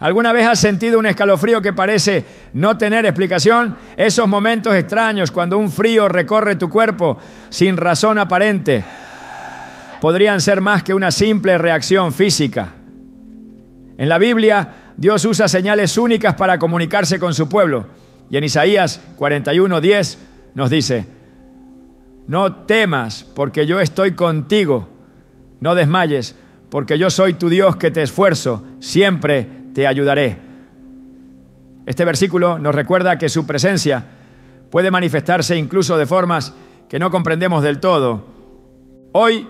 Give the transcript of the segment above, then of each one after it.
¿Alguna vez has sentido un escalofrío que parece no tener explicación? Esos momentos extraños cuando un frío recorre tu cuerpo sin razón aparente podrían ser más que una simple reacción física. En la Biblia, Dios usa señales únicas para comunicarse con su pueblo. Y en Isaías 41:10 nos dice: no temas, porque yo estoy contigo. No desmayes, porque yo soy tu Dios que te esfuerzo. Siempre te ayudaré. Este versículo nos recuerda que su presencia puede manifestarse incluso de formas que no comprendemos del todo. Hoy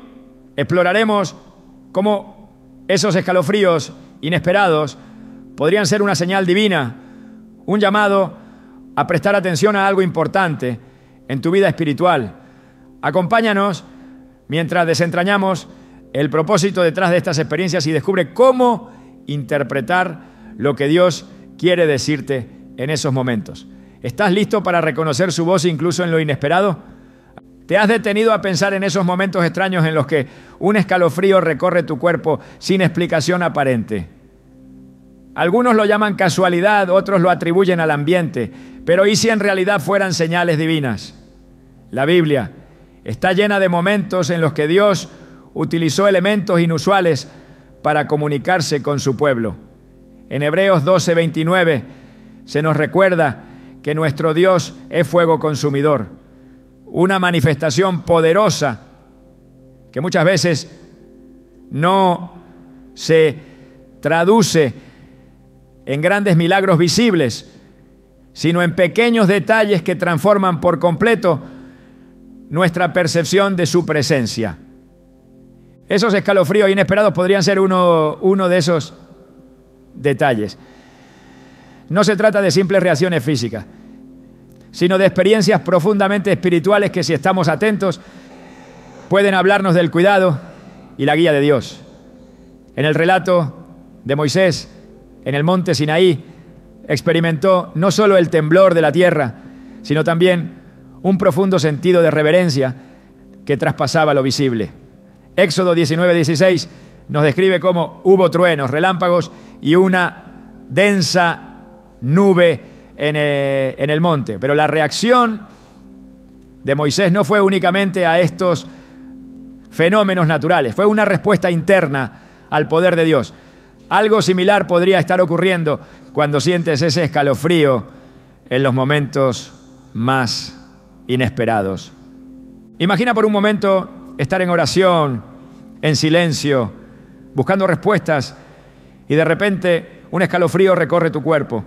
exploraremos cómo esos escalofríos inesperados podrían ser una señal divina, un llamado a prestar atención a algo importante en tu vida espiritual. Acompáñanos mientras desentrañamos el propósito detrás de estas experiencias y descubre cómo interpretar lo que Dios quiere decirte en esos momentos. ¿Estás listo para reconocer su voz incluso en lo inesperado? ¿Te has detenido a pensar en esos momentos extraños en los que un escalofrío recorre tu cuerpo sin explicación aparente? Algunos lo llaman casualidad, otros lo atribuyen al ambiente, pero ¿y si en realidad fueran señales divinas? La Biblia está llena de momentos en los que Dios utilizó elementos inusuales para comunicarse con su pueblo. En Hebreos 12:29 se nos recuerda que nuestro Dios es fuego consumidor, una manifestación poderosa que muchas veces no se traduce en grandes milagros visibles, sino en pequeños detalles que transforman por completo nuestra percepción de su presencia. Esos escalofríos inesperados podrían ser uno de esos detalles. No se trata de simples reacciones físicas, sino de experiencias profundamente espirituales que, si estamos atentos, pueden hablarnos del cuidado y la guía de Dios. En el relato de Moisés, en el monte Sinaí, experimentó no solo el temblor de la tierra, sino también un profundo sentido de reverencia que traspasaba lo visible. Éxodo 19:16 nos describe cómo hubo truenos, relámpagos y una densa nube en el monte. Pero la reacción de Moisés no fue únicamente a estos fenómenos naturales, fue una respuesta interna al poder de Dios. Algo similar podría estar ocurriendo cuando sientes ese escalofrío en los momentos más inesperados. Imagina por un momento estar en oración, en silencio, buscando respuestas, y de repente un escalofrío recorre tu cuerpo.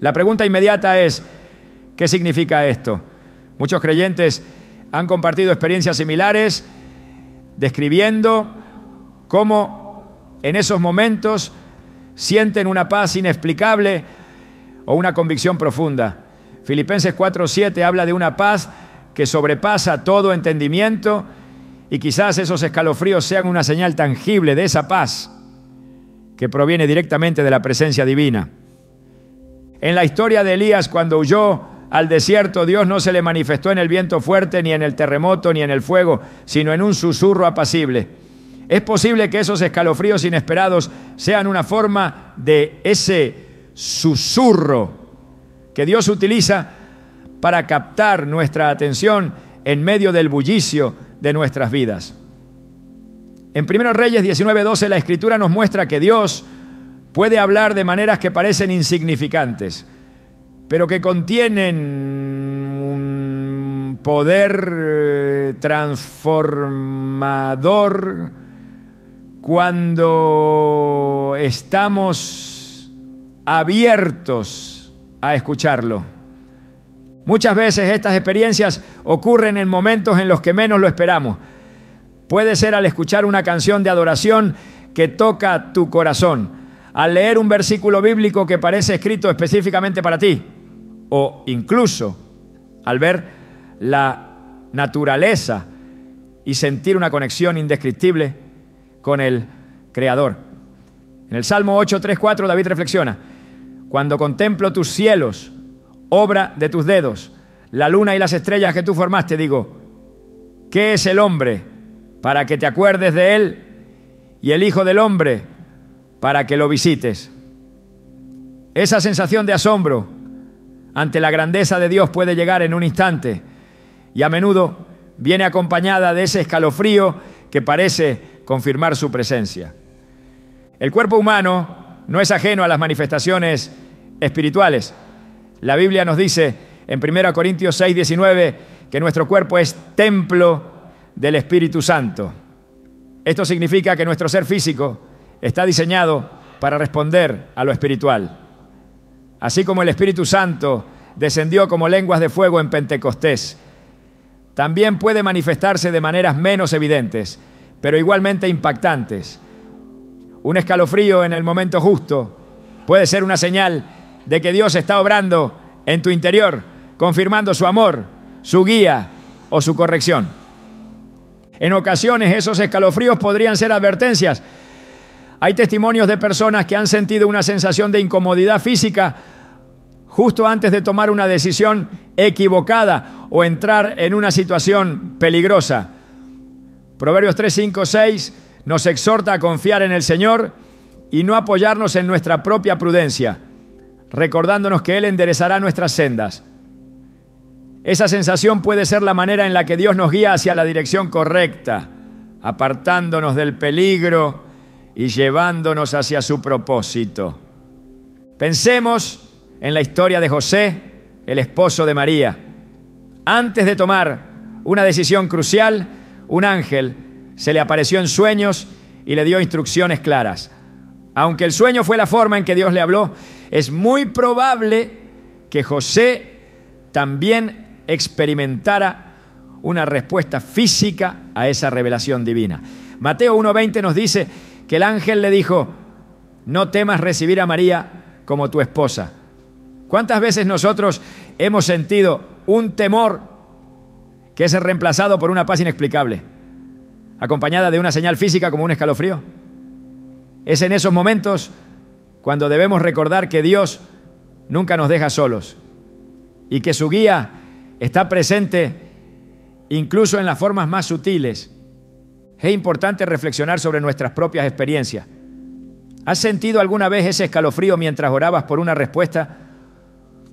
La pregunta inmediata es: ¿qué significa esto? Muchos creyentes han compartido experiencias similares, describiendo cómo en esos momentos sienten una paz inexplicable o una convicción profunda. Filipenses 4:7 habla de una paz que sobrepasa todo entendimiento, y quizás esos escalofríos sean una señal tangible de esa paz que proviene directamente de la presencia divina. En la historia de Elías, cuando huyó al desierto, Dios no se le manifestó en el viento fuerte, ni en el terremoto, ni en el fuego, sino en un susurro apacible. Es posible que esos escalofríos inesperados sean una forma de ese susurro que Dios utiliza para captar nuestra atención en medio del bullicio de nuestras vidas. En 1 Reyes 19:12 la Escritura nos muestra que Dios puede hablar de maneras que parecen insignificantes, pero que contienen un poder transformador cuando estamos abiertos a escucharlo. Muchas veces estas experiencias ocurren en momentos en los que menos lo esperamos. Puede ser al escuchar una canción de adoración que toca tu corazón, al leer un versículo bíblico que parece escrito específicamente para ti, o incluso al ver la naturaleza y sentir una conexión indescriptible con el Creador. En el Salmo 8:3-4 David reflexiona: cuando contemplo tus cielos, obra de tus dedos, la luna y las estrellas que tú formaste, digo, ¿qué es el hombre para que te acuerdes de él, y el hijo del hombre para que lo visites? Esa sensación de asombro ante la grandeza de Dios puede llegar en un instante y a menudo viene acompañada de ese escalofrío que parece confirmar su presencia. El cuerpo humano no es ajeno a las manifestaciones espirituales. La Biblia nos dice en 1 Corintios 6:19 que nuestro cuerpo es templo del Espíritu Santo. Esto significa que nuestro ser físico está diseñado para responder a lo espiritual. Así como el Espíritu Santo descendió como lenguas de fuego en Pentecostés, también puede manifestarse de maneras menos evidentes, pero igualmente impactantes. Un escalofrío en el momento justo puede ser una señal de que Dios está obrando en tu interior, confirmando su amor, su guía o su corrección. En ocasiones esos escalofríos podrían ser advertencias. Hay testimonios de personas que han sentido una sensación de incomodidad física justo antes de tomar una decisión equivocada o entrar en una situación peligrosa. Proverbios 3, 5, 6 nos exhorta a confiar en el Señor y no apoyarnos en nuestra propia prudencia, recordándonos que Él enderezará nuestras sendas. Esa sensación puede ser la manera en la que Dios nos guía hacia la dirección correcta, apartándonos del peligro y llevándonos hacia su propósito. Pensemos en la historia de José, el esposo de María. Antes de tomar una decisión crucial, un ángel se le apareció en sueños y le dio instrucciones claras. Aunque el sueño fue la forma en que Dios le habló, es muy probable que José también experimentara una respuesta física a esa revelación divina. Mateo 1:20 nos dice que el ángel le dijo: no temas recibir a María como tu esposa. ¿Cuántas veces nosotros hemos sentido un temor que es reemplazado por una paz inexplicable, acompañada de una señal física como un escalofrío? Es en esos momentos cuando debemos recordar que Dios nunca nos deja solos y que su guía está presente incluso en las formas más sutiles. Es importante reflexionar sobre nuestras propias experiencias. ¿Has sentido alguna vez ese escalofrío mientras orabas por una respuesta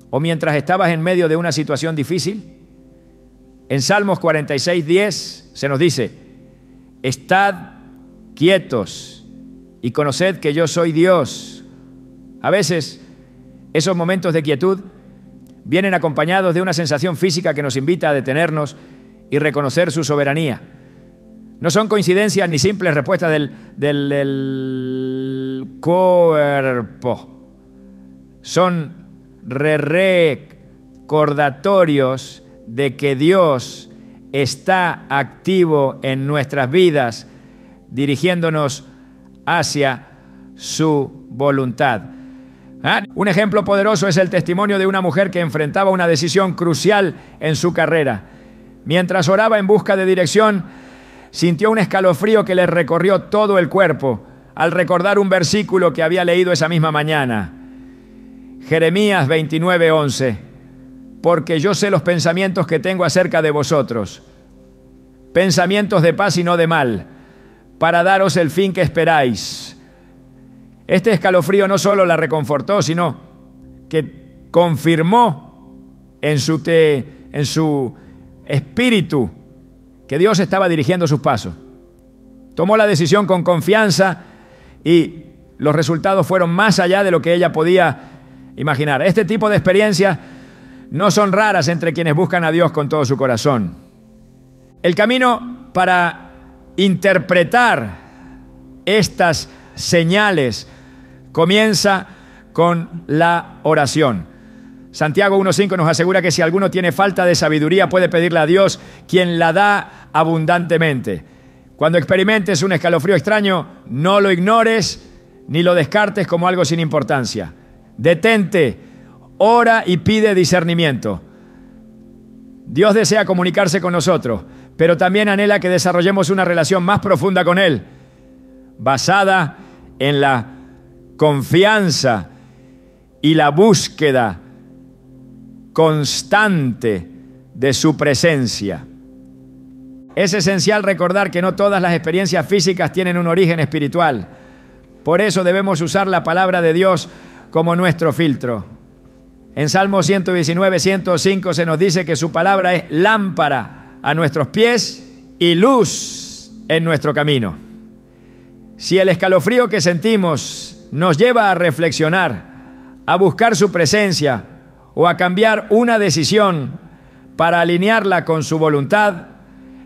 o mientras estabas en medio de una situación difícil? En Salmos 46:10 se nos dice: estad quietos y conoced que yo soy Dios. A veces esos momentos de quietud vienen acompañados de una sensación física que nos invita a detenernos y reconocer su soberanía. No son coincidencias ni simples respuestas del cuerpo. Son recordatorios de que Dios está activo en nuestras vidas, dirigiéndonos hacia su voluntad. Un ejemplo poderoso es el testimonio de una mujer que enfrentaba una decisión crucial en su carrera. Mientras oraba en busca de dirección, sintió un escalofrío que le recorrió todo el cuerpo al recordar un versículo que había leído esa misma mañana. Jeremías 29:11. Porque yo sé los pensamientos que tengo acerca de vosotros, pensamientos de paz y no de mal, para daros el fin que esperáis. Este escalofrío no solo la reconfortó, sino que confirmó en su espíritu que Dios estaba dirigiendo sus pasos. Tomó la decisión con confianza y los resultados fueron más allá de lo que ella podía imaginar. Este tipo de experiencias no son raras entre quienes buscan a Dios con todo su corazón. El camino para interpretar estas señales comienza con la oración. Santiago 1:5 nos asegura que si alguno tiene falta de sabiduría puede pedirle a Dios, quien la da abundantemente. Cuando experimentes un escalofrío extraño, no lo ignores ni lo descartes como algo sin importancia. Detente, ora y pide discernimiento. Dios desea comunicarse con nosotros, pero también anhela que desarrollemos una relación más profunda con Él, basada en la confianza y la búsqueda constante de su presencia. Es esencial recordar que no todas las experiencias físicas tienen un origen espiritual. Por eso debemos usar la palabra de Dios como nuestro filtro. En Salmo 119, 105 se nos dice que su palabra es lámpara a nuestros pies y luz en nuestro camino. Si el escalofrío que sentimos nos lleva a reflexionar, a buscar su presencia o a cambiar una decisión para alinearla con su voluntad,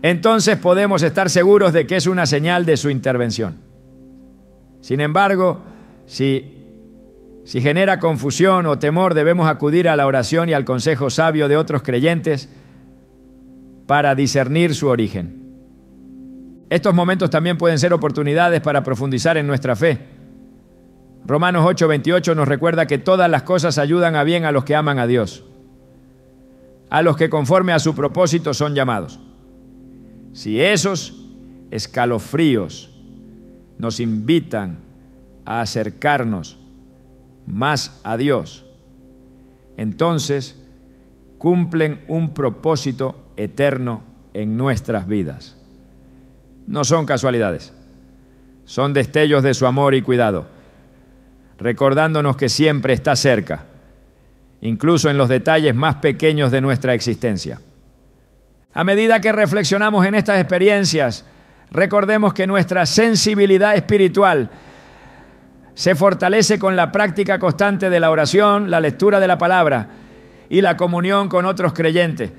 entonces podemos estar seguros de que es una señal de su intervención. Sin embargo, si genera confusión o temor, debemos acudir a la oración y al consejo sabio de otros creyentes para discernir su origen. Estos momentos también pueden ser oportunidades para profundizar en nuestra fe. Romanos 8:28 nos recuerda que todas las cosas ayudan a bien a los que aman a Dios, a los que conforme a su propósito son llamados. Si esos escalofríos nos invitan a acercarnos más a Dios, entonces cumplen un propósito eterno en nuestras vidas. No son casualidades, son destellos de su amor y cuidado, recordándonos que siempre está cerca, incluso en los detalles más pequeños de nuestra existencia. A medida que reflexionamos en estas experiencias, recordemos que nuestra sensibilidad espiritual se fortalece con la práctica constante de la oración, la lectura de la palabra y la comunión con otros creyentes.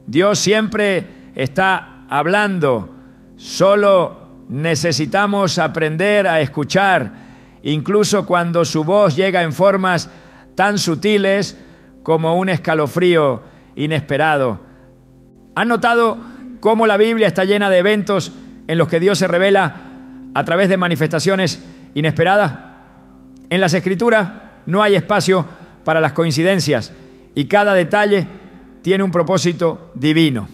Dios siempre está hablando, solo necesitamos aprender a escuchar, incluso cuando su voz llega en formas tan sutiles como un escalofrío inesperado. ¿Han notado cómo la Biblia está llena de eventos en los que Dios se revela a través de manifestaciones inesperadas? En las Escrituras no hay espacio para las coincidencias y cada detalle tiene un propósito divino.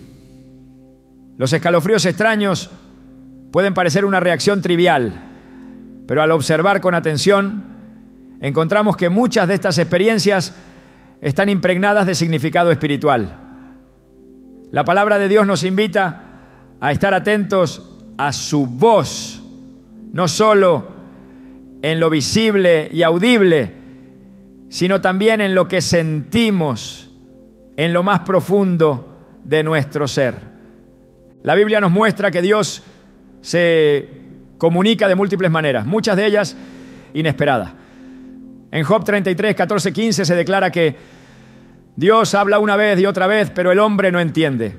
Los escalofríos extraños pueden parecer una reacción trivial, pero al observar con atención, encontramos que muchas de estas experiencias están impregnadas de significado espiritual. La palabra de Dios nos invita a estar atentos a su voz, no solo en lo visible y audible, sino también en lo que sentimos, en lo más profundo de nuestro ser. La Biblia nos muestra que Dios se comunica de múltiples maneras, muchas de ellas inesperadas. En Job 33, 14, 15 se declara que Dios habla una vez y otra vez, pero el hombre no entiende.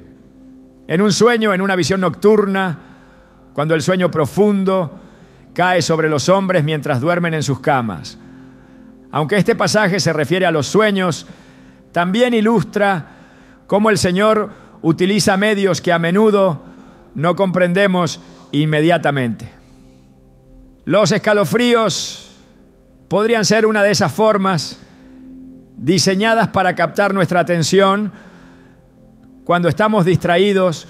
En un sueño, en una visión nocturna, cuando el sueño profundo cae sobre los hombres mientras duermen en sus camas. Aunque este pasaje se refiere a los sueños, también ilustra cómo el Señor utiliza medios que a menudo no comprendemos inmediatamente. Los escalofríos podrían ser una de esas formas diseñadas para captar nuestra atención cuando estamos distraídos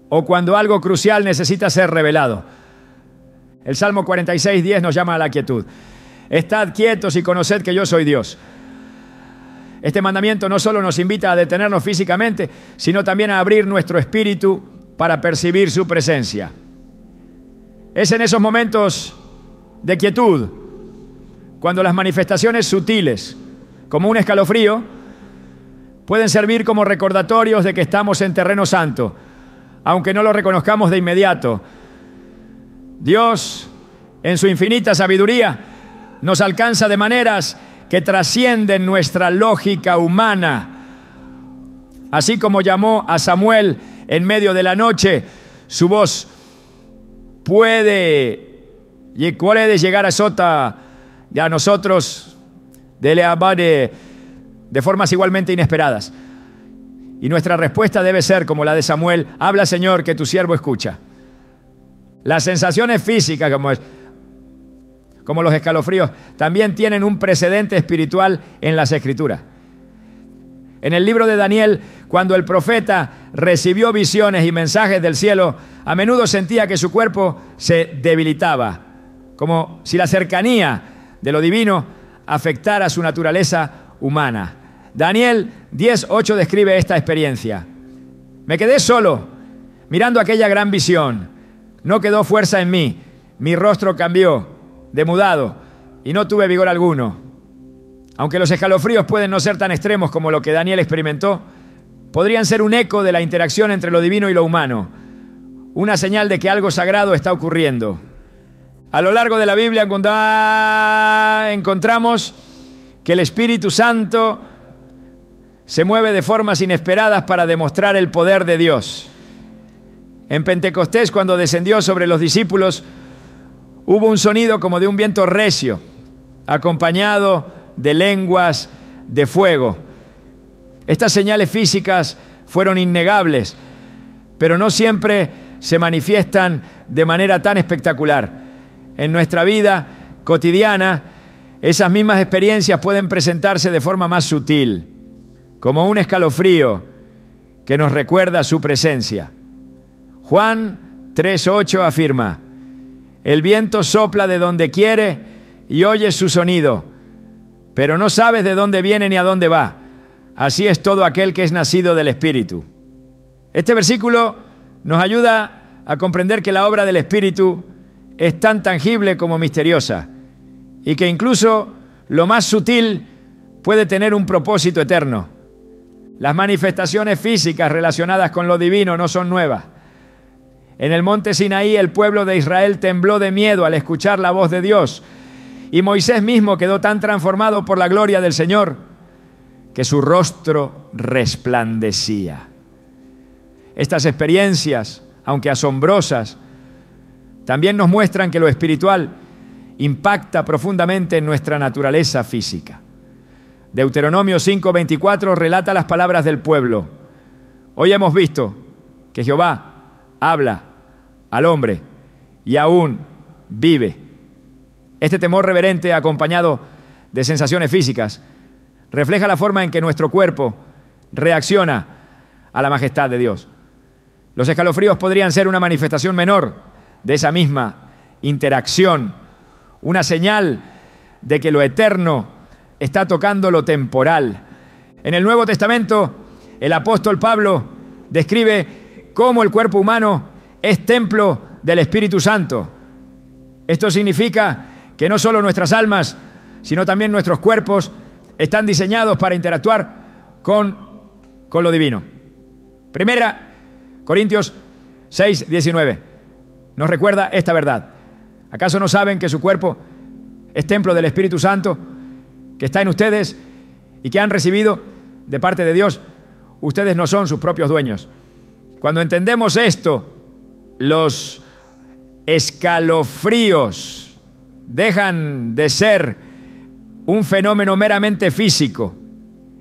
o cuando algo crucial necesita ser revelado. El Salmo 46, 10 nos llama a la quietud. Estad quietos y conoced que yo soy Dios. Este mandamiento no solo nos invita a detenernos físicamente, sino también a abrir nuestro espíritu para percibir su presencia. Es en esos momentos de quietud, cuando las manifestaciones sutiles, como un escalofrío, pueden servir como recordatorios de que estamos en terreno santo, aunque no lo reconozcamos de inmediato. Dios, en su infinita sabiduría, nos alcanza de maneras que trascienden nuestra lógica humana. Así como llamó a Samuel en medio de la noche, su voz puede llegar a nosotros de formas igualmente inesperadas. Y nuestra respuesta debe ser como la de Samuel: habla, Señor, que tu siervo escucha. Las sensaciones físicas, como los escalofríos, también tienen un precedente espiritual en las Escrituras. En el libro de Daniel, cuando el profeta recibió visiones y mensajes del cielo, a menudo sentía que su cuerpo se debilitaba, como si la cercanía de lo divino afectara su naturaleza humana. Daniel 10:8 describe esta experiencia. Me quedé solo, mirando aquella gran visión. No quedó fuerza en mí, mi rostro cambió, demudado, y no tuve vigor alguno. Aunque los escalofríos pueden no ser tan extremos como lo que Daniel experimentó, podrían ser un eco de la interacción entre lo divino y lo humano, una señal de que algo sagrado está ocurriendo. A lo largo de la Biblia encontramos que el Espíritu Santo se mueve de formas inesperadas para demostrar el poder de Dios. En Pentecostés, cuando descendió sobre los discípulos, hubo un sonido como de un viento recio, acompañado de lenguas de fuego. Estas señales físicas fueron innegables, pero no siempre se manifiestan de manera tan espectacular. En nuestra vida cotidiana, esas mismas experiencias pueden presentarse de forma más sutil, como un escalofrío que nos recuerda su presencia. Juan 3:8 afirma: el viento sopla de donde quiere y oyes su sonido, pero no sabes de dónde viene ni a dónde va. Así es todo aquel que es nacido del Espíritu. Este versículo nos ayuda a comprender que la obra del Espíritu es tan tangible como misteriosa y que incluso lo más sutil puede tener un propósito eterno. Las manifestaciones físicas relacionadas con lo divino no son nuevas. En el monte Sinaí el pueblo de Israel tembló de miedo al escuchar la voz de Dios, y Moisés mismo quedó tan transformado por la gloria del Señor que su rostro resplandecía. Estas experiencias, aunque asombrosas, también nos muestran que lo espiritual impacta profundamente en nuestra naturaleza física. Deuteronomio 5:24 relata las palabras del pueblo. Hoy hemos visto que Jehová habla al hombre y aún vive. Este temor reverente, acompañado de sensaciones físicas, refleja la forma en que nuestro cuerpo reacciona a la majestad de Dios. Los escalofríos podrían ser una manifestación menor de esa misma interacción, una señal de que lo eterno está tocando lo temporal. En el Nuevo Testamento, el apóstol Pablo describe cómo el cuerpo humano es templo del Espíritu Santo. Esto significa que no solo nuestras almas, sino también nuestros cuerpos están diseñados para interactuar con lo divino. Primera Corintios 6:19 nos recuerda esta verdad. ¿Acaso no saben que su cuerpo es templo del Espíritu Santo que está en ustedes y que han recibido de parte de Dios? Ustedes no son sus propios dueños. Cuando entendemos esto, los escalofríos dejan de ser un fenómeno meramente físico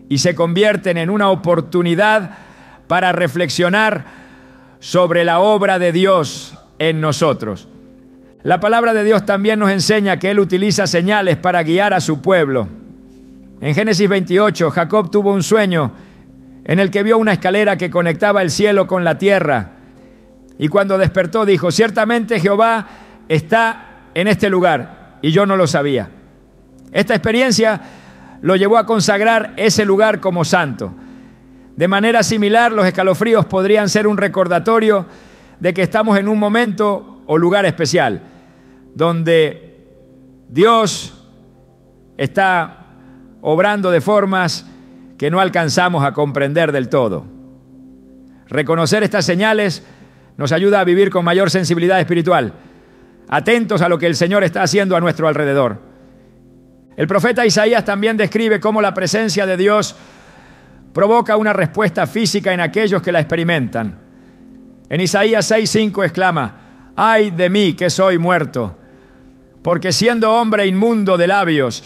y se convierten en una oportunidad para reflexionar sobre la obra de Dios en nosotros. La palabra de Dios también nos enseña que Él utiliza señales para guiar a su pueblo. En Génesis 28, Jacob tuvo un sueño en el que vio una escalera que conectaba el cielo con la tierra. Y cuando despertó dijo: ciertamente Jehová está en este lugar, y yo no lo sabía. Esta experiencia lo llevó a consagrar ese lugar como santo. De manera similar, los escalofríos podrían ser un recordatorio de que estamos en un momento o lugar especial, donde Dios está obrando de formas que no alcanzamos a comprender del todo. Reconocer estas señales nos ayuda a vivir con mayor sensibilidad espiritual, atentos a lo que el Señor está haciendo a nuestro alrededor. El profeta Isaías también describe cómo la presencia de Dios provoca una respuesta física en aquellos que la experimentan. En Isaías 6:5 exclama: ¡ay de mí que soy muerto! Porque siendo hombre inmundo de labios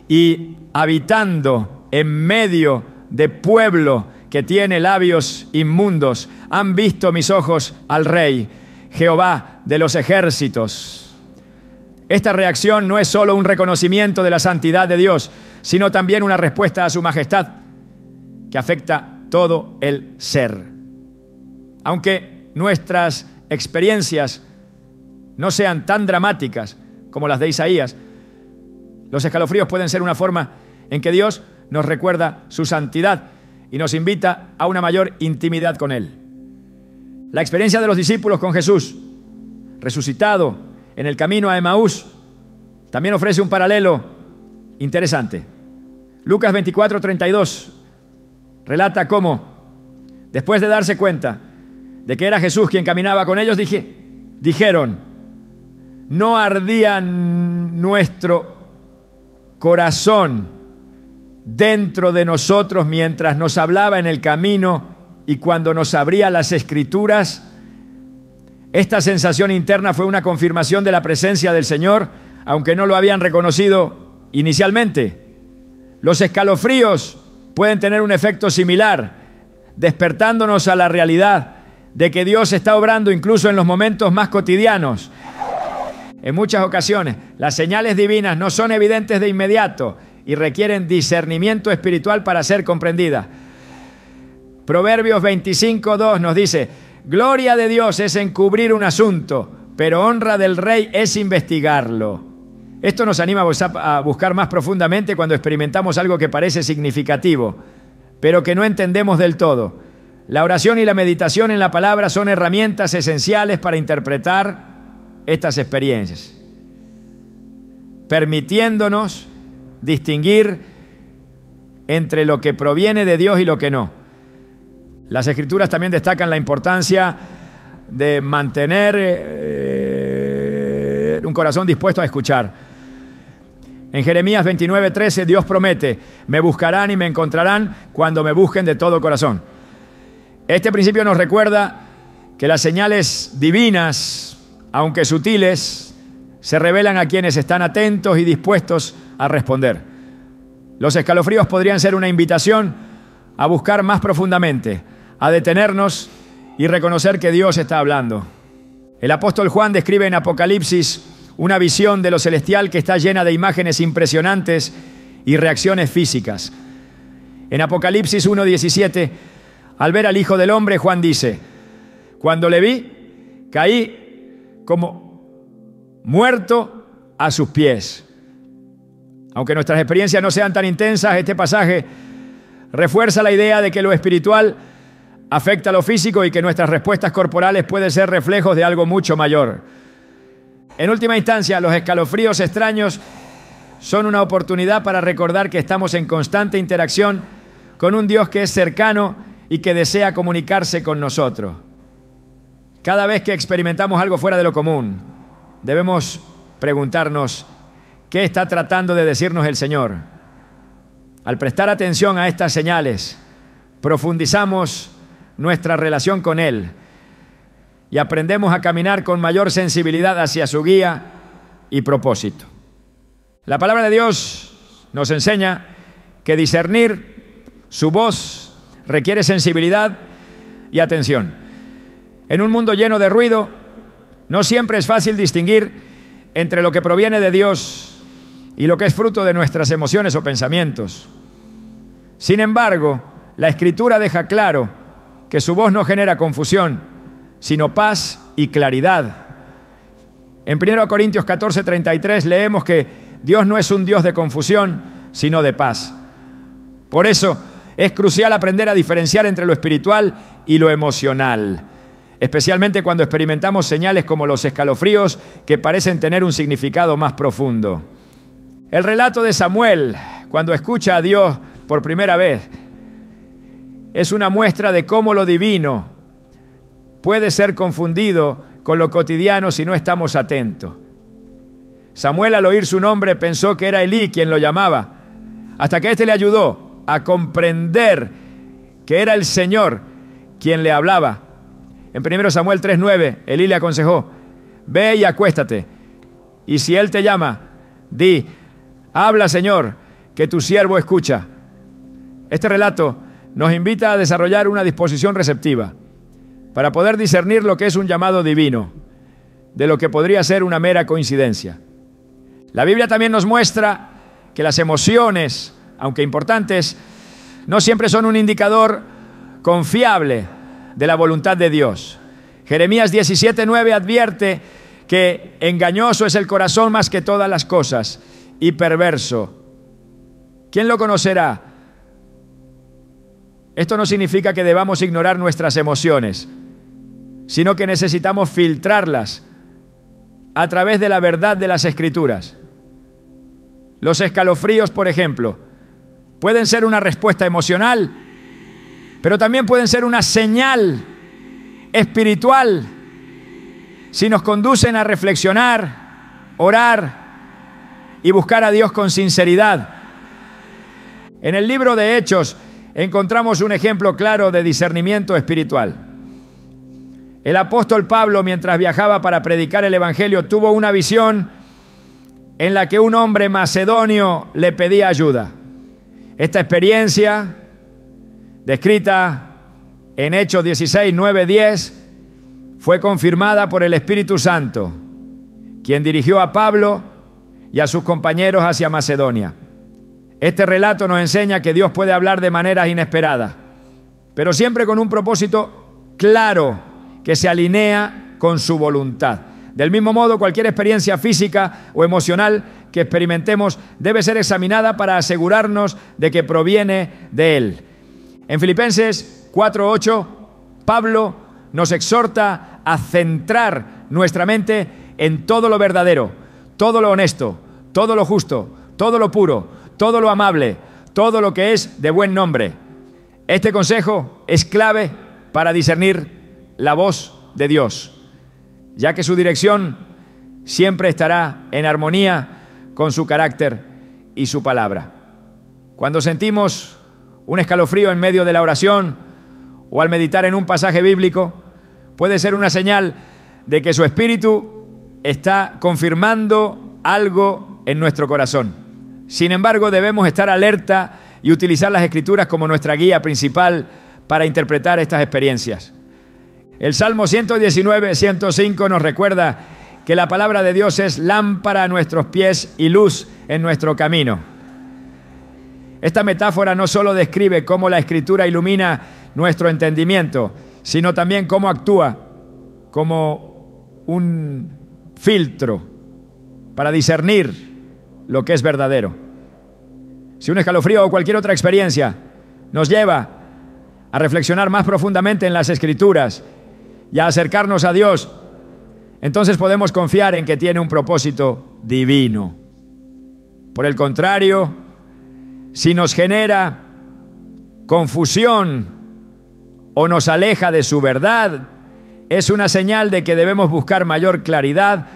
y habitando en medio de pueblo que tiene labios inmundos, han visto mis ojos al Rey, Jehová de los ejércitos. Esta reacción no es solo un reconocimiento de la santidad de Dios, sino también una respuesta a su majestad que afecta todo el ser. Aunque nuestras experiencias no sean tan dramáticas como las de Isaías, los escalofríos pueden ser una forma en que Dios nos recuerda su santidad y nos invita a una mayor intimidad con Él. La experiencia de los discípulos con Jesús, resucitado en el camino a Emaús, también ofrece un paralelo interesante. Lucas 24:32 relata cómo, después de darse cuenta de que era Jesús quien caminaba con ellos, dijeron: ¿no ardía nuestro corazón dentro de nosotros mientras nos hablaba en el camino y cuando nos abría las Escrituras? Esta sensación interna fue una confirmación de la presencia del Señor, aunque no lo habían reconocido inicialmente. Los escalofríos pueden tener un efecto similar, despertándonos a la realidad de que Dios está obrando incluso en los momentos más cotidianos. En muchas ocasiones, las señales divinas no son evidentes de inmediato y requieren discernimiento espiritual para ser comprendidas. Proverbios 25:2 nos dice: gloria de Dios es encubrir un asunto, pero honra del rey es investigarlo. Esto nos anima a buscar más profundamente cuando experimentamos algo que parece significativo, pero que no entendemos del todo. La oración y la meditación en la palabra son herramientas esenciales para interpretar estas experiencias, permitiéndonos distinguir entre lo que proviene de Dios y lo que no. Las Escrituras también destacan la importancia de mantener un corazón dispuesto a escuchar. En Jeremías 29:13 Dios promete: me buscarán y me encontrarán cuando me busquen de todo corazón. Este principio nos recuerda que las señales divinas, aunque sutiles, se revelan a quienes están atentos y dispuestos a responder. Los escalofríos podrían ser una invitación a buscar más profundamente, a detenernos y reconocer que Dios está hablando. El apóstol Juan describe en Apocalipsis una visión de lo celestial que está llena de imágenes impresionantes y reacciones físicas. En Apocalipsis 1:17, al ver al Hijo del Hombre, Juan dice: cuando le vi, caí como muerto a sus pies. Aunque nuestras experiencias no sean tan intensas, este pasaje refuerza la idea de que lo espiritual afecta a lo físico y que nuestras respuestas corporales pueden ser reflejos de algo mucho mayor. En última instancia, los escalofríos extraños son una oportunidad para recordar que estamos en constante interacción con un Dios que es cercano y que desea comunicarse con nosotros. Cada vez que experimentamos algo fuera de lo común, debemos preguntarnos: ¿qué está tratando de decirnos el Señor? Al prestar atención a estas señales, profundizamos nuestra relación con Él y aprendemos a caminar con mayor sensibilidad hacia su guía y propósito. La palabra de Dios nos enseña que discernir su voz requiere sensibilidad y atención. En un mundo lleno de ruido, no siempre es fácil distinguir entre lo que proviene de Dios y lo que es fruto de nuestras emociones o pensamientos. Sin embargo, la Escritura deja claro que su voz no genera confusión, sino paz y claridad. En 1 Corintios 14:33 leemos que Dios no es un Dios de confusión, sino de paz. Por eso es crucial aprender a diferenciar entre lo espiritual y lo emocional, especialmente cuando experimentamos señales como los escalofríos que parecen tener un significado más profundo. El relato de Samuel, cuando escucha a Dios por primera vez, es una muestra de cómo lo divino puede ser confundido con lo cotidiano si no estamos atentos. Samuel, al oír su nombre, pensó que era Elí quien lo llamaba, hasta que éste le ayudó a comprender que era el Señor quien le hablaba. En 1 Samuel 3:9, Elí le aconsejó: ve y acuéstate, y si él te llama, di: habla, Señor, que tu siervo escucha. Este relato nos invita a desarrollar una disposición receptiva para poder discernir lo que es un llamado divino de lo que podría ser una mera coincidencia. La Biblia también nos muestra que las emociones, aunque importantes, no siempre son un indicador confiable de la voluntad de Dios. Jeremías 17:9 advierte que engañoso es el corazón más que todas las cosas y perverso. ¿Quién lo conocerá? Esto no significa que debamos ignorar nuestras emociones, sino que necesitamos filtrarlas a través de la verdad de las Escrituras. Los escalofríos, por ejemplo, Pueden ser una respuesta emocional, pero también pueden ser una señal espiritual si nos conducen a reflexionar, orar y buscar a Dios con sinceridad. En el libro de Hechos encontramos un ejemplo claro de discernimiento espiritual. El apóstol Pablo, mientras viajaba para predicar el evangelio, tuvo una visión en la que un hombre macedonio le pedía ayuda. Esta experiencia, descrita en Hechos 16, 9, 10, fue confirmada por el Espíritu Santo, quien dirigió a Pablo y a sus compañeros hacia Macedonia. Este relato nos enseña que Dios puede hablar de maneras inesperadas, pero siempre con un propósito claro que se alinea con su voluntad. Del mismo modo, cualquier experiencia física o emocional que experimentemos debe ser examinada para asegurarnos de que proviene de Él. En Filipenses 4:8, Pablo nos exhorta a centrar nuestra mente en todo lo verdadero, todo lo honesto, todo lo justo, todo lo puro, todo lo amable, todo lo que es de buen nombre. Este consejo es clave para discernir la voz de Dios, ya que su dirección siempre estará en armonía con su carácter y su palabra. Cuando sentimos un escalofrío en medio de la oración o al meditar en un pasaje bíblico, puede ser una señal de que su espíritu está confirmando algo en nuestro corazón. Sin embargo, debemos estar alerta y utilizar las Escrituras como nuestra guía principal para interpretar estas experiencias. El Salmo 119, 105 nos recuerda que la palabra de Dios es lámpara a nuestros pies y luz en nuestro camino. Esta metáfora no solo describe cómo la Escritura ilumina nuestro entendimiento, sino también cómo actúa como un filtro para discernir lo que es verdadero. Si un escalofrío o cualquier otra experiencia nos lleva a reflexionar más profundamente en las Escrituras y a acercarnos a Dios, entonces podemos confiar en que tiene un propósito divino. Por el contrario, si nos genera confusión o nos aleja de su verdad, es una señal de que debemos buscar mayor claridad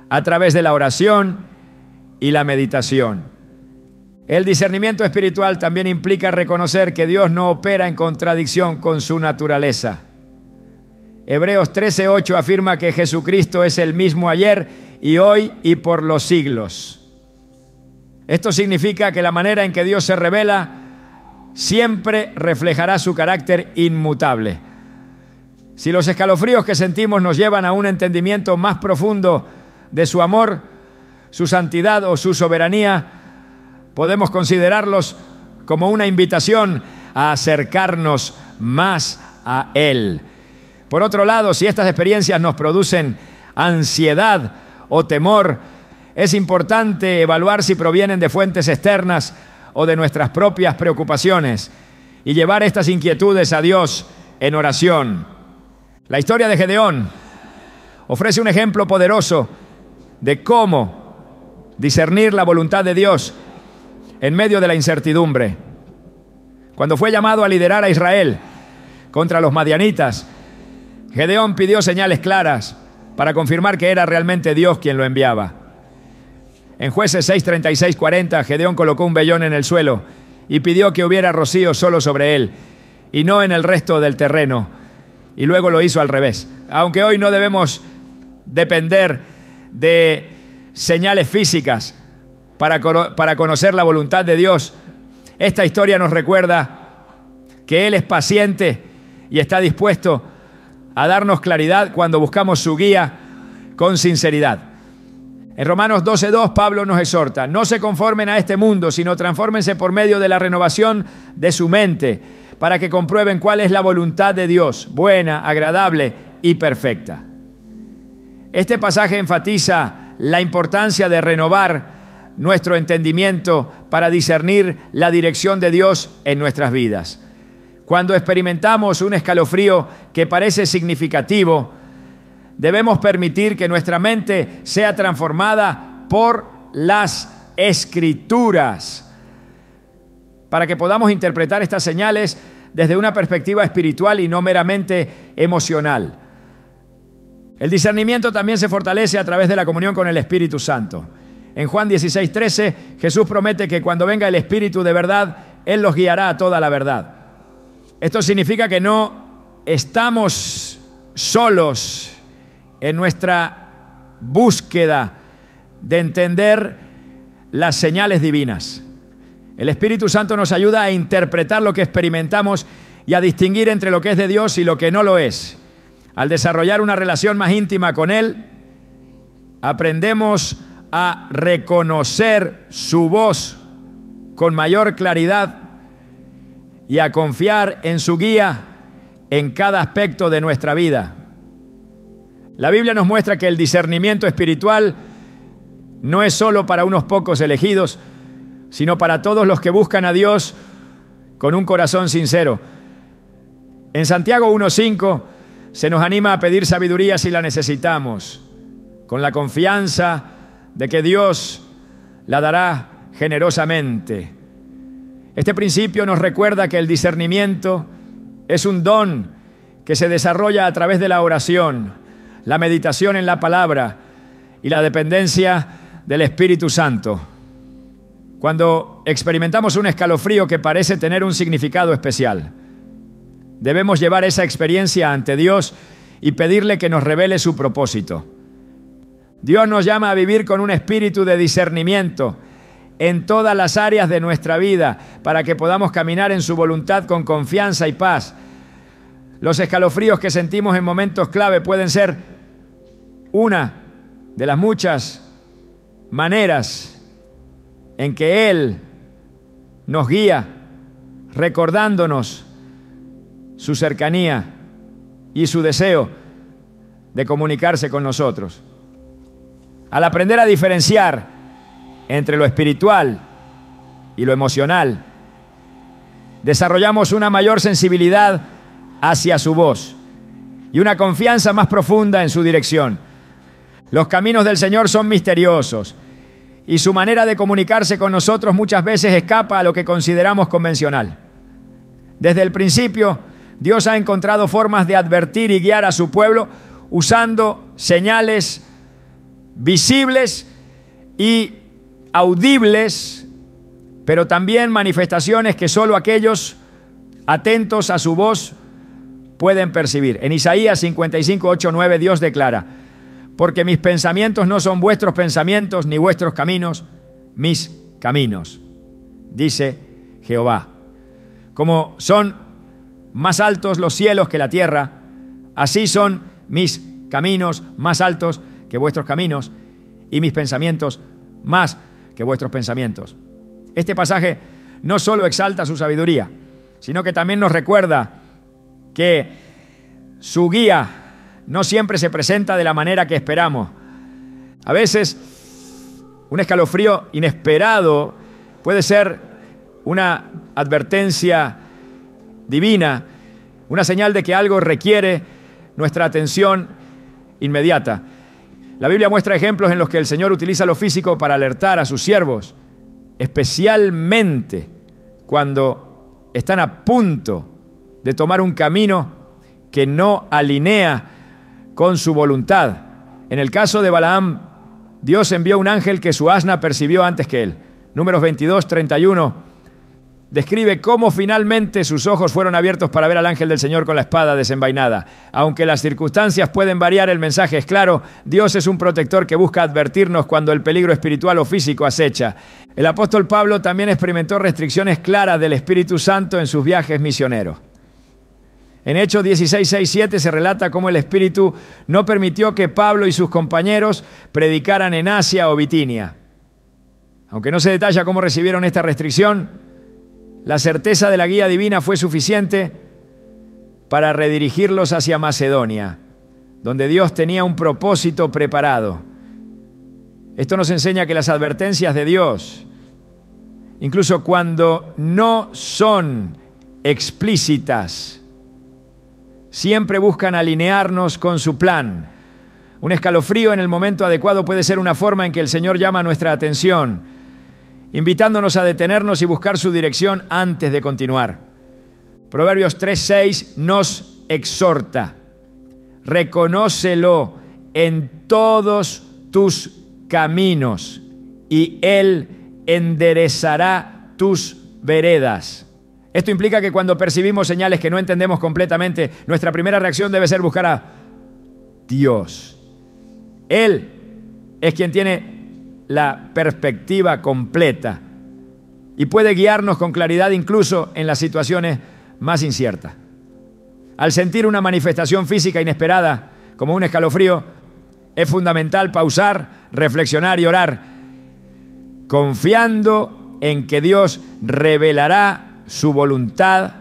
a través de la oración y la meditación. El discernimiento espiritual también implica reconocer que Dios no opera en contradicción con su naturaleza. Hebreos 13:8 afirma que Jesucristo es el mismo ayer y hoy y por los siglos. Esto significa que la manera en que Dios se revela siempre reflejará su carácter inmutable. Si los escalofríos que sentimos nos llevan a un entendimiento más profundo de su amor, su santidad o su soberanía, podemos considerarlos como una invitación a acercarnos más a Él. Por otro lado, si estas experiencias nos producen ansiedad o temor, es importante evaluar si provienen de fuentes externas o de nuestras propias preocupaciones y llevar estas inquietudes a Dios en oración. La historia de Gedeón ofrece un ejemplo poderoso de cómo discernir la voluntad de Dios en medio de la incertidumbre. Cuando fue llamado a liderar a Israel contra los madianitas, Gedeón pidió señales claras para confirmar que era realmente Dios quien lo enviaba. En Jueces 6:36-40, Gedeón colocó un vellón en el suelo y pidió que hubiera rocío solo sobre él y no en el resto del terreno. Y luego lo hizo al revés. Aunque hoy no debemos depender de señales físicas para conocer la voluntad de Dios, esta historia nos recuerda que Él es paciente y está dispuesto a darnos claridad cuando buscamos su guía con sinceridad. En Romanos 12:2, Pablo nos exhorta: no se conformen a este mundo, sino transfórmense por medio de la renovación de su mente, para que comprueben cuál es la voluntad de Dios, buena, agradable y perfecta. Este pasaje enfatiza la importancia de renovar nuestro entendimiento para discernir la dirección de Dios en nuestras vidas. Cuando experimentamos un escalofrío que parece significativo, debemos permitir que nuestra mente sea transformada por las Escrituras para que podamos interpretar estas señales desde una perspectiva espiritual y no meramente emocional. El discernimiento también se fortalece a través de la comunión con el Espíritu Santo. En Juan 16:13, Jesús promete que cuando venga el Espíritu de verdad, Él los guiará a toda la verdad. Esto significa que no estamos solos en nuestra búsqueda de entender las señales divinas. El Espíritu Santo nos ayuda a interpretar lo que experimentamos y a distinguir entre lo que es de Dios y lo que no lo es. Al desarrollar una relación más íntima con Él, aprendemos a reconocer su voz con mayor claridad y a confiar en su guía en cada aspecto de nuestra vida. La Biblia nos muestra que el discernimiento espiritual no es solo para unos pocos elegidos, sino para todos los que buscan a Dios con un corazón sincero. En Santiago 1:5 se nos anima a pedir sabiduría si la necesitamos, con la confianza de que Dios la dará generosamente. Este principio nos recuerda que el discernimiento es un don que se desarrolla a través de la oración, la meditación en la palabra y la dependencia del Espíritu Santo. Cuando experimentamos un escalofrío que parece tener un significado especial, debemos llevar esa experiencia ante Dios y pedirle que nos revele su propósito. Dios nos llama a vivir con un espíritu de discernimiento en todas las áreas de nuestra vida para que podamos caminar en su voluntad con confianza y paz. Los escalofríos que sentimos en momentos clave pueden ser una de las muchas maneras en que Él nos guía, recordándonos su cercanía y su deseo de comunicarse con nosotros. Al aprender a diferenciar entre lo espiritual y lo emocional, desarrollamos una mayor sensibilidad hacia su voz y una confianza más profunda en su dirección. Los caminos del Señor son misteriosos y su manera de comunicarse con nosotros muchas veces escapa a lo que consideramos convencional. Desde el principio, Dios ha encontrado formas de advertir y guiar a su pueblo usando señales visibles y audibles, pero también manifestaciones que solo aquellos atentos a su voz pueden percibir. En Isaías 55:8-9 Dios declara: porque mis pensamientos no son vuestros pensamientos, ni vuestros caminos mis caminos, dice Jehová. Como son más altos los cielos que la tierra, así son mis caminos más altos que vuestros caminos y mis pensamientos más que vuestros pensamientos. Este pasaje no solo exalta su sabiduría, sino que también nos recuerda que su guía no siempre se presenta de la manera que esperamos. A veces, un escalofrío inesperado puede ser una advertencia divina, una señal de que algo requiere nuestra atención inmediata. La Biblia muestra ejemplos en los que el Señor utiliza lo físico para alertar a sus siervos, especialmente cuando están a punto de tomar un camino que no alinea con su voluntad. En el caso de Balaam, Dios envió un ángel que su asna percibió antes que él. Números 22:31 describe cómo finalmente sus ojos fueron abiertos para ver al ángel del Señor con la espada desenvainada. Aunque las circunstancias pueden variar, el mensaje es claro: Dios es un protector que busca advertirnos cuando el peligro espiritual o físico acecha. El apóstol Pablo también experimentó restricciones claras del Espíritu Santo en sus viajes misioneros. En Hechos 16:6-7 se relata cómo el Espíritu no permitió que Pablo y sus compañeros predicaran en Asia o Bitinia. Aunque no se detalla cómo recibieron esta restricción, la certeza de la guía divina fue suficiente para redirigirlos hacia Macedonia, donde Dios tenía un propósito preparado. Esto nos enseña que las advertencias de Dios, incluso cuando no son explícitas, siempre buscan alinearnos con su plan. Un escalofrío en el momento adecuado puede ser una forma en que el Señor llama nuestra atención invitándonos a detenernos y buscar su dirección antes de continuar. Proverbios 3:6 nos exhorta: reconócelo en todos tus caminos y Él enderezará tus veredas. Esto implica que cuando percibimos señales que no entendemos completamente, nuestra primera reacción debe ser buscar a Dios. Él es quien tiene la perspectiva completa y puede guiarnos con claridad incluso en las situaciones más inciertas. Al sentir una manifestación física inesperada, como un escalofrío, es fundamental pausar, reflexionar y orar, confiando en que Dios revelará su voluntad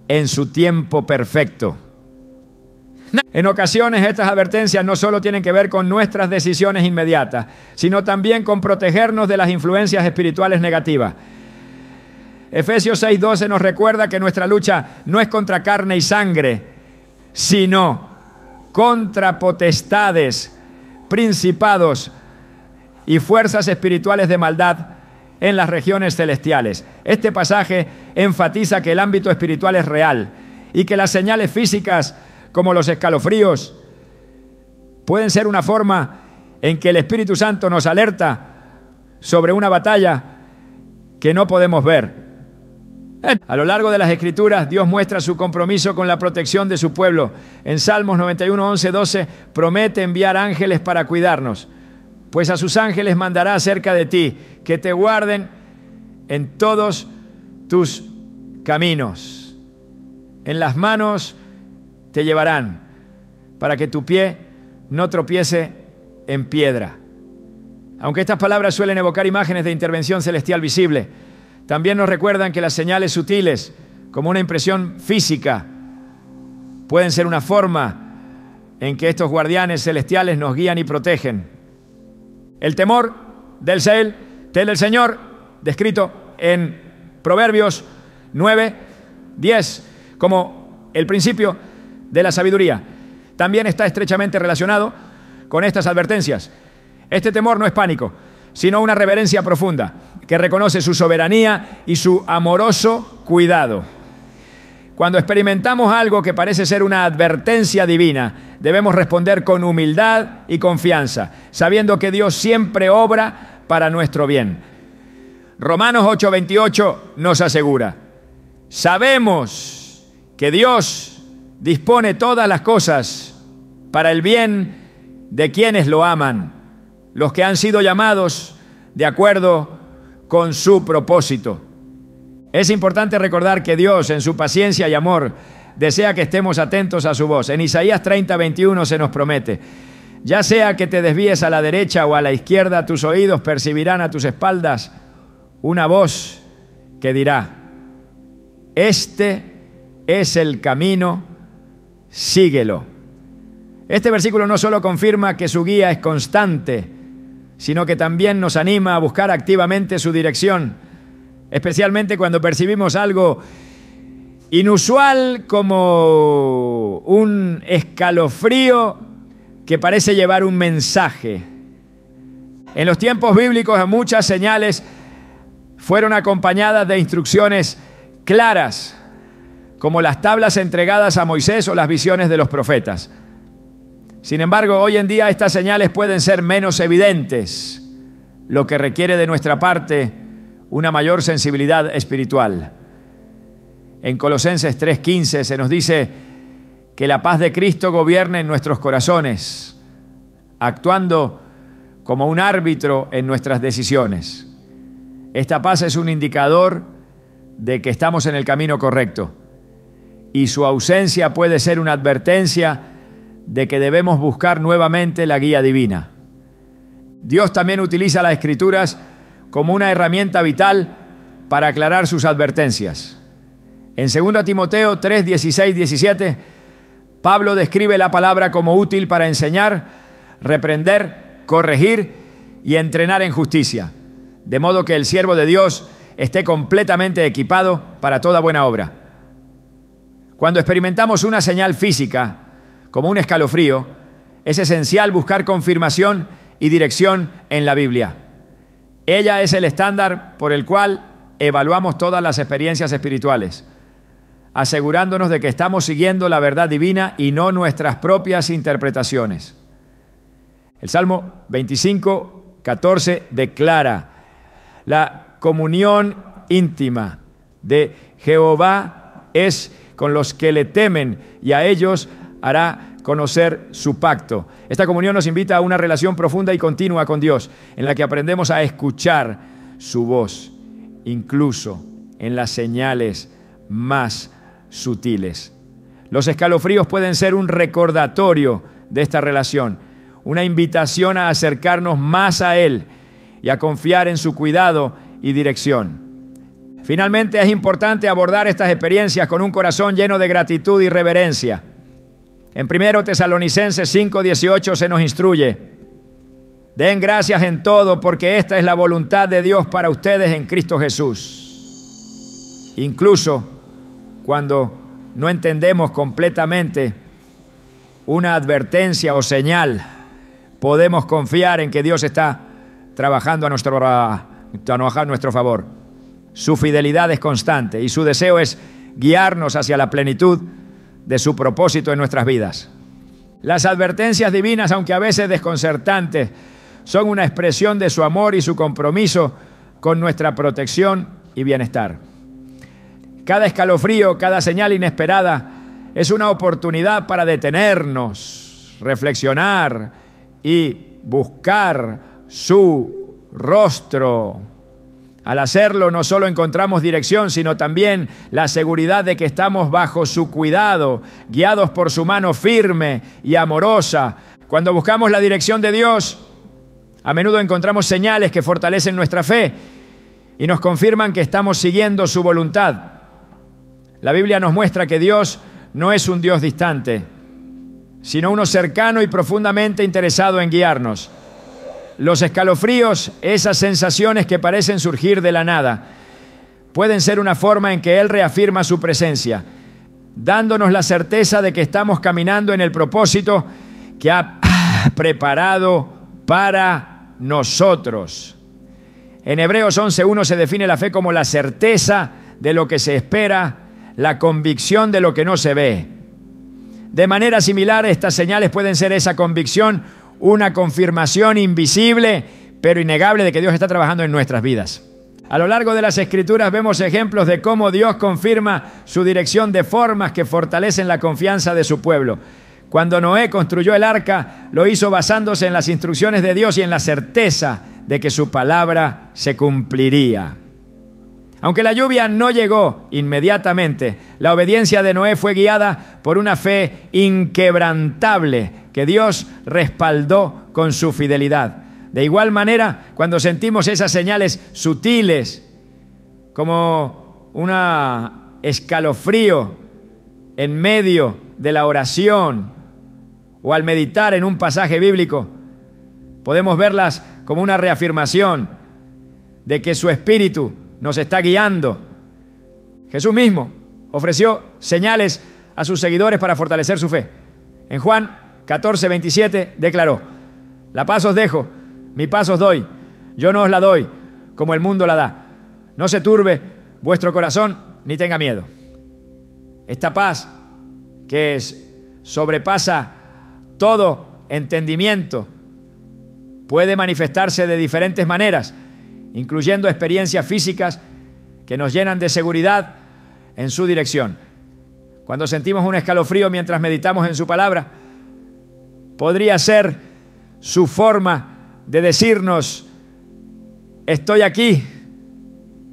en su tiempo perfecto. En ocasiones estas advertencias no solo tienen que ver con nuestras decisiones inmediatas, sino también con protegernos de las influencias espirituales negativas. Efesios 6:12 nos recuerda que nuestra lucha no es contra carne y sangre, sino contra potestades, principados y fuerzas espirituales de maldad en las regiones celestiales. Este pasaje enfatiza que el ámbito espiritual es real y que las señales físicas, como los escalofríos, pueden ser una forma en que el Espíritu Santo nos alerta sobre una batalla que no podemos ver. A lo largo de las Escrituras, Dios muestra su compromiso con la protección de su pueblo. En Salmos 91, 11, 12, promete enviar ángeles para cuidarnos, pues a sus ángeles mandará acerca de ti, que te guarden en todos tus caminos. En las manos te llevarán, para que tu pie no tropiece en piedra. Aunque estas palabras suelen evocar imágenes de intervención celestial visible, también nos recuerdan que las señales sutiles, como una impresión física, pueden ser una forma en que estos guardianes celestiales nos guían y protegen. El temor del Señor, descrito en Proverbios 9, 10, como el principio de la sabiduría, también está estrechamente relacionado con estas advertencias. Este temor no es pánico, sino una reverencia profunda que reconoce su soberanía y su amoroso cuidado. Cuando experimentamos algo que parece ser una advertencia divina, debemos responder con humildad y confianza, sabiendo que Dios siempre obra para nuestro bien. Romanos 8:28 nos asegura: sabemos que Dios dispone todas las cosas para el bien de quienes lo aman, los que han sido llamados de acuerdo con su propósito. Es importante recordar que Dios, en su paciencia y amor, desea que estemos atentos a su voz. En Isaías 30:21 se nos promete: ya sea que te desvíes a la derecha o a la izquierda, tus oídos percibirán a tus espaldas una voz que dirá: este es el camino, síguelo. Este versículo no solo confirma que su guía es constante, sino que también nos anima a buscar activamente su dirección, especialmente cuando percibimos algo inusual como un escalofrío que parece llevar un mensaje. En los tiempos bíblicos muchas señales fueron acompañadas de instrucciones claras, como las tablas entregadas a Moisés o las visiones de los profetas. Sin embargo, hoy en día estas señales pueden ser menos evidentes, lo que requiere de nuestra parte una mayor sensibilidad espiritual. En Colosenses 3:15 se nos dice que la paz de Cristo gobierne en nuestros corazones, actuando como un árbitro en nuestras decisiones. Esta paz es un indicador de que estamos en el camino correcto, y su ausencia puede ser una advertencia de que debemos buscar nuevamente la guía divina. Dios también utiliza las Escrituras como una herramienta vital para aclarar sus advertencias. En 2 Timoteo 3, 16, 17, Pablo describe la palabra como útil para enseñar, reprender, corregir y entrenar en justicia, de modo que el siervo de Dios esté completamente equipado para toda buena obra. Cuando experimentamos una señal física, como un escalofrío, es esencial buscar confirmación y dirección en la Biblia. Ella es el estándar por el cual evaluamos todas las experiencias espirituales, asegurándonos de que estamos siguiendo la verdad divina y no nuestras propias interpretaciones. El Salmo 25, 14 declara: la comunión íntima de Jehová es con los que le temen, y a ellos hará conocer su pacto. Esta comunión nos invita a una relación profunda y continua con Dios, en la que aprendemos a escuchar su voz, incluso en las señales más sutiles. Los escalofríos pueden ser un recordatorio de esta relación, una invitación a acercarnos más a Él y a confiar en su cuidado y dirección. Finalmente, es importante abordar estas experiencias con un corazón lleno de gratitud y reverencia. En 1 Tesalonicenses 5:18 se nos instruye: den gracias en todo, porque esta es la voluntad de Dios para ustedes en Cristo Jesús. Incluso cuando no entendemos completamente una advertencia o señal, podemos confiar en que Dios está trabajando a nuestro favor. Su fidelidad es constante y su deseo es guiarnos hacia la plenitud de su propósito en nuestras vidas. Las advertencias divinas, aunque a veces desconcertantes, son una expresión de su amor y su compromiso con nuestra protección y bienestar. Cada escalofrío, cada señal inesperada es una oportunidad para detenernos, reflexionar y buscar su rostro. Al hacerlo, no solo encontramos dirección, sino también la seguridad de que estamos bajo su cuidado, guiados por su mano firme y amorosa. Cuando buscamos la dirección de Dios, a menudo encontramos señales que fortalecen nuestra fe y nos confirman que estamos siguiendo su voluntad. La Biblia nos muestra que Dios no es un Dios distante, sino uno cercano y profundamente interesado en guiarnos. Los escalofríos, esas sensaciones que parecen surgir de la nada, pueden ser una forma en que Él reafirma su presencia, dándonos la certeza de que estamos caminando en el propósito que ha preparado para nosotros. En Hebreos 11:1 se define la fe como la certeza de lo que se espera, la convicción de lo que no se ve. De manera similar, estas señales pueden ser esa convicción, una confirmación invisible pero innegable de que Dios está trabajando en nuestras vidas. A lo largo de las Escrituras vemos ejemplos de cómo Dios confirma su dirección de formas que fortalecen la confianza de su pueblo. Cuando Noé construyó el arca, lo hizo basándose en las instrucciones de Dios y en la certeza de que su palabra se cumpliría. Aunque la lluvia no llegó inmediatamente, la obediencia de Noé fue guiada por una fe inquebrantable que Dios respaldó con su fidelidad. De igual manera, cuando sentimos esas señales sutiles, como un escalofrío en medio de la oración o al meditar en un pasaje bíblico, podemos verlas como una reafirmación de que su Espíritu nos está guiando. Jesús mismo ofreció señales a sus seguidores para fortalecer su fe. En Juan 14:27 declaró: la paz os dejo, mi paz os doy, yo no os la doy como el mundo la da. No se turbe vuestro corazón ni tenga miedo. Esta paz que sobrepasa todo entendimiento puede manifestarse de diferentes maneras, incluyendo experiencias físicas que nos llenan de seguridad en su dirección. Cuando sentimos un escalofrío mientras meditamos en su palabra, podría ser su forma de decirnos: estoy aquí,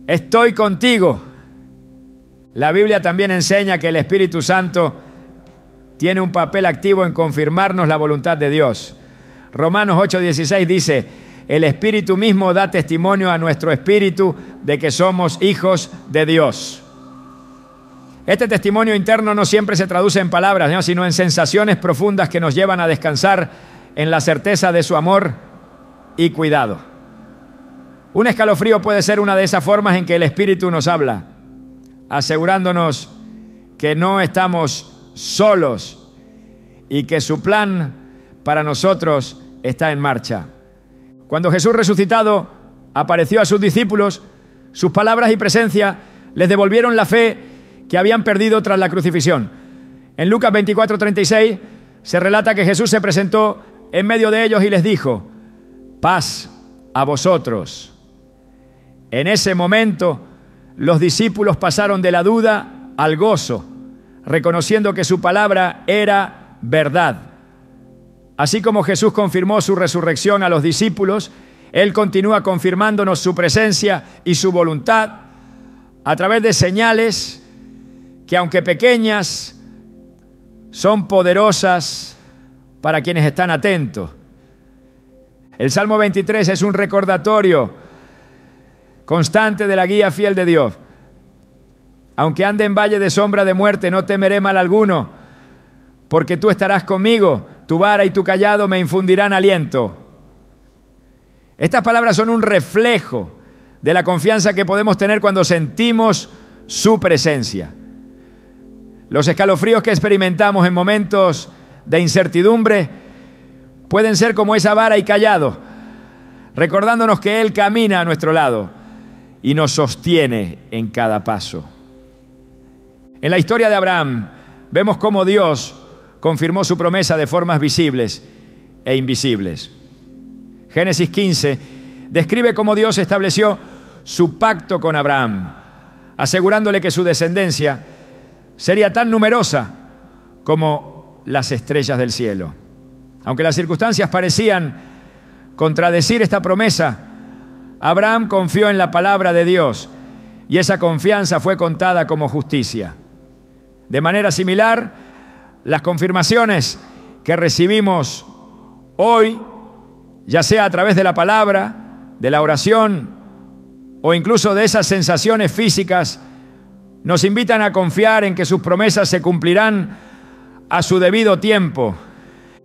estoy contigo. La Biblia también enseña que el Espíritu Santo tiene un papel activo en confirmarnos la voluntad de Dios. Romanos 8:16 dice: el Espíritu mismo da testimonio a nuestro espíritu de que somos hijos de Dios. Este testimonio interno no siempre se traduce en palabras, ¿no?, sino en sensaciones profundas que nos llevan a descansar en la certeza de su amor y cuidado. Un escalofrío puede ser una de esas formas en que el Espíritu nos habla, asegurándonos que no estamos solos y que su plan para nosotros está en marcha. Cuando Jesús resucitado apareció a sus discípulos, sus palabras y presencia les devolvieron la fe que habían perdido tras la crucifixión. En Lucas 24:36 se relata que Jesús se presentó en medio de ellos y les dijo: paz a vosotros. En ese momento, los discípulos pasaron de la duda al gozo, reconociendo que su palabra era verdad. Así como Jesús confirmó su resurrección a los discípulos, Él continúa confirmándonos su presencia y su voluntad a través de señales que, aunque pequeñas, son poderosas para quienes están atentos. El Salmo 23 es un recordatorio constante de la guía fiel de Dios. Aunque ande en valle de sombra de muerte, no temeré mal alguno, porque tú estarás conmigo, tu vara y tu cayado me infundirán aliento. Estas palabras son un reflejo de la confianza que podemos tener cuando sentimos su presencia. Los escalofríos que experimentamos en momentos de incertidumbre pueden ser como esa vara y cayado, recordándonos que Él camina a nuestro lado y nos sostiene en cada paso. En la historia de Abraham vemos cómo Dios confirmó su promesa de formas visibles e invisibles. Génesis 15 describe cómo Dios estableció su pacto con Abraham, asegurándole que su descendencia sería tan numerosa como las estrellas del cielo. Aunque las circunstancias parecían contradecir esta promesa, Abraham confió en la palabra de Dios y esa confianza fue contada como justicia. De manera similar, las confirmaciones que recibimos hoy, ya sea a través de la palabra, de la oración o incluso de esas sensaciones físicas, nos invitan a confiar en que sus promesas se cumplirán a su debido tiempo.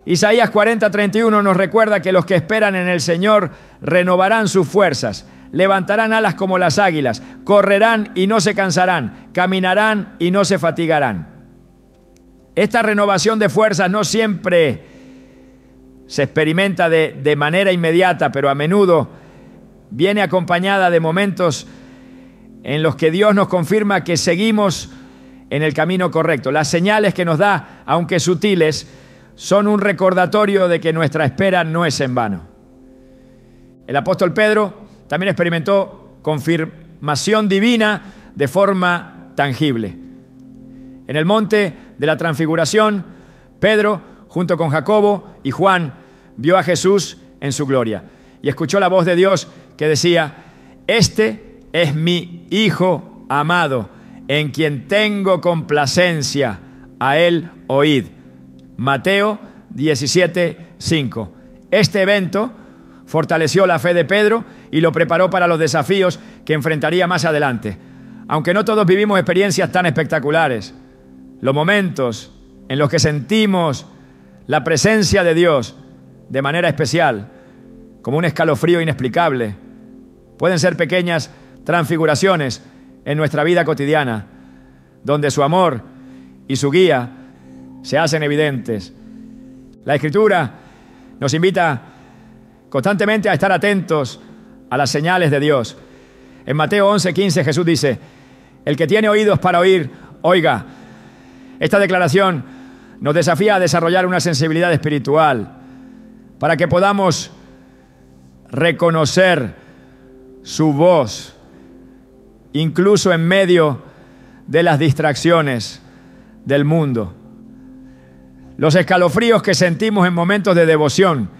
Isaías 40:31 nos recuerda que los que esperan en el Señor renovarán sus fuerzas, levantarán alas como las águilas, correrán y no se cansarán, caminarán y no se fatigarán. Esta renovación de fuerzas no siempre se experimenta de manera inmediata, pero a menudo viene acompañada de momentos en los que Dios nos confirma que seguimos en el camino correcto. Las señales que nos da, aunque sutiles, son un recordatorio de que nuestra espera no es en vano. El apóstol Pedro también experimentó confirmación divina de forma tangible. En el monte de la Transfiguración, Pedro, junto con Jacobo y Juan, vio a Jesús en su gloria y escuchó la voz de Dios que decía: este es mi Hijo amado, en quien tengo complacencia, a él oíd. Mateo 17:5. Este evento fortaleció la fe de Pedro y lo preparó para los desafíos que enfrentaría más adelante. Aunque no todos vivimos experiencias tan espectaculares, los momentos en los que sentimos la presencia de Dios de manera especial, como un escalofrío inexplicable, pueden ser pequeñas transfiguraciones en nuestra vida cotidiana, donde su amor y su guía se hacen evidentes. La Escritura nos invita constantemente a estar atentos a las señales de Dios. En Mateo 11:15 Jesús dice: el que tiene oídos para oír, oiga. Esta declaración nos desafía a desarrollar una sensibilidad espiritual para que podamos reconocer su voz, incluso en medio de las distracciones del mundo. Los escalofríos que sentimos en momentos de devoción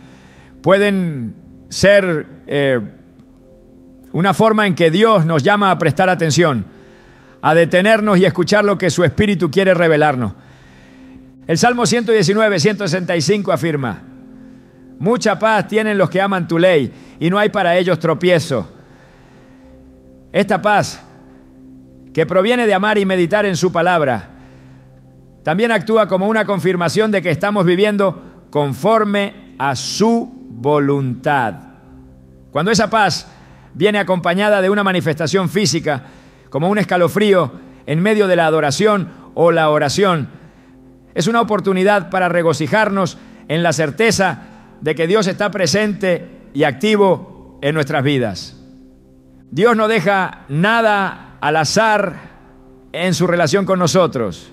pueden ser una forma en que Dios nos llama a prestar atención, a detenernos y escuchar lo que su Espíritu quiere revelarnos. El Salmo 119:165 afirma: mucha paz tienen los que aman tu ley, y no hay para ellos tropiezo. Esta paz, que proviene de amar y meditar en su palabra, también actúa como una confirmación de que estamos viviendo conforme a su voluntad. Cuando esa paz viene acompañada de una manifestación física, como un escalofrío en medio de la adoración o la oración, es una oportunidad para regocijarnos en la certeza de que Dios está presente y activo en nuestras vidas. Dios no deja nada al azar en su relación con nosotros.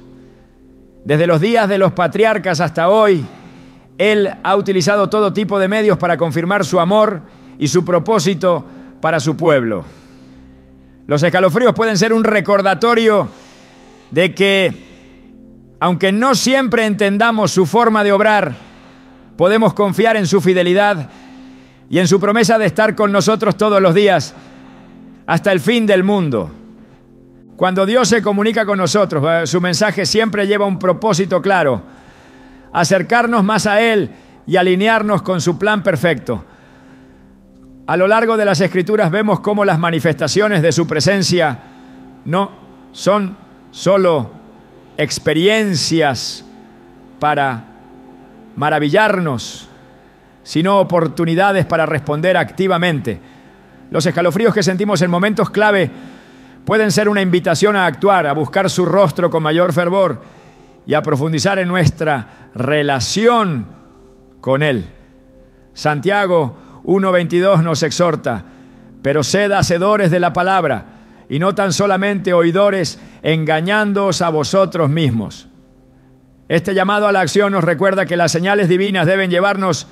Desde los días de los patriarcas hasta hoy, Él ha utilizado todo tipo de medios para confirmar su amor y su propósito para su pueblo. Los escalofríos pueden ser un recordatorio de que, aunque no siempre entendamos su forma de obrar, podemos confiar en su fidelidad y en su promesa de estar con nosotros todos los días hasta el fin del mundo. Cuando Dios se comunica con nosotros, su mensaje siempre lleva un propósito claro: acercarnos más a Él y alinearnos con su plan perfecto. A lo largo de las Escrituras vemos cómo las manifestaciones de su presencia no son solo experiencias para maravillarnos, sino oportunidades para responder activamente. Los escalofríos que sentimos en momentos clave pueden ser una invitación a actuar, a buscar su rostro con mayor fervor y a profundizar en nuestra relación con Él. Santiago 1:22 nos exhorta: pero sed hacedores de la palabra y no tan solamente oidores, engañándoos a vosotros mismos. Este llamado a la acción nos recuerda que las señales divinas deben llevarnos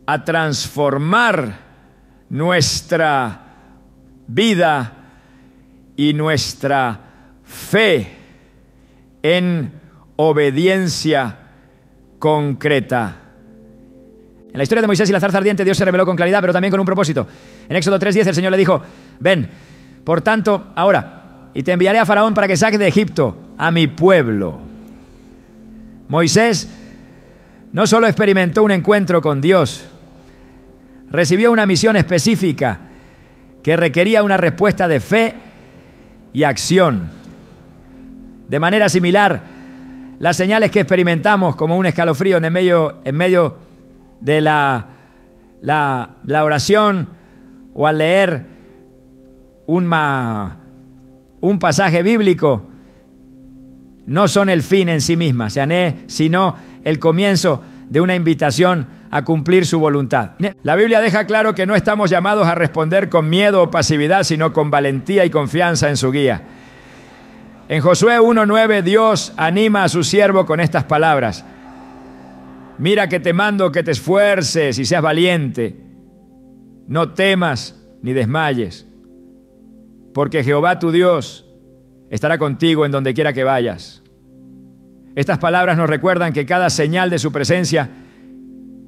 a transformar nuestra vida y nuestra fe en obediencia concreta. En la historia de Moisés y la zarza ardiente, Dios se reveló con claridad, pero también con un propósito. En Éxodo 3:10 el Señor le dijo: ven, por tanto, ahora, y te enviaré a Faraón para que saque de Egipto a mi pueblo. Moisés no solo experimentó un encuentro con Dios, recibió una misión específica que requería una respuesta de fe y acción. De manera similar, las señales que experimentamos como un escalofrío en medio de la oración o al leer un pasaje bíblico no son el fin en sí mismas, sino el comienzo de una invitación a cumplir su voluntad. La Biblia deja claro que no estamos llamados a responder con miedo o pasividad, sino con valentía y confianza en su guía. En Josué 1:9, Dios anima a su siervo con estas palabras: mira que te mando que te esfuerces y seas valiente. No temas ni desmayes, porque Jehová tu Dios estará contigo en donde quiera que vayas. Estas palabras nos recuerdan que cada señal de su presencia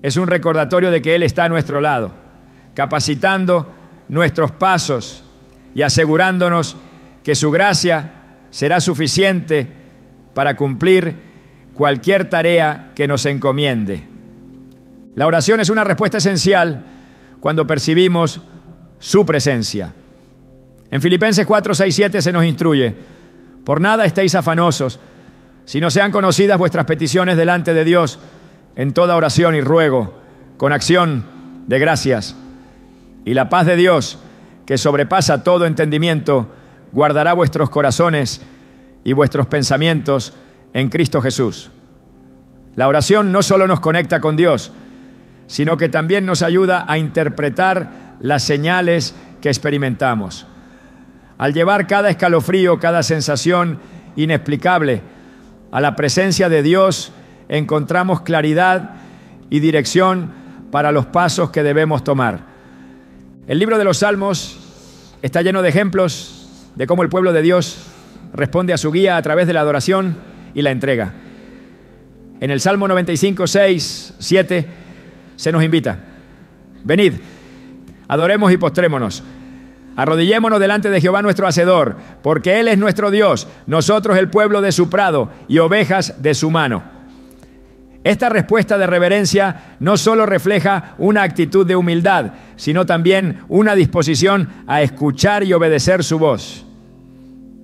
es un recordatorio de que Él está a nuestro lado, capacitando nuestros pasos y asegurándonos que su gracia será suficiente para cumplir cualquier tarea que nos encomiende. La oración es una respuesta esencial cuando percibimos su presencia. En Filipenses 4:6-7 se nos instruye: por nada estéis afanosos, sino sean conocidas vuestras peticiones delante de Dios en toda oración y ruego, con acción de gracias. Y la paz de Dios, que sobrepasa todo entendimiento, guardará vuestros corazones y vuestros pensamientos en Cristo Jesús. La oración no solo nos conecta con Dios, sino que también nos ayuda a interpretar las señales que experimentamos. Al llevar cada escalofrío, cada sensación inexplicable a la presencia de Dios, encontramos claridad y dirección para los pasos que debemos tomar. El libro de los Salmos está lleno de ejemplos de cómo el pueblo de Dios responde a su guía a través de la adoración y la entrega. En el Salmo 95, 6, 7 se nos invita: venid, adoremos y postrémonos, arrodillémonos delante de Jehová nuestro Hacedor, porque Él es nuestro Dios, nosotros el pueblo de su prado y ovejas de su mano. Esta respuesta de reverencia no solo refleja una actitud de humildad, sino también una disposición a escuchar y obedecer su voz.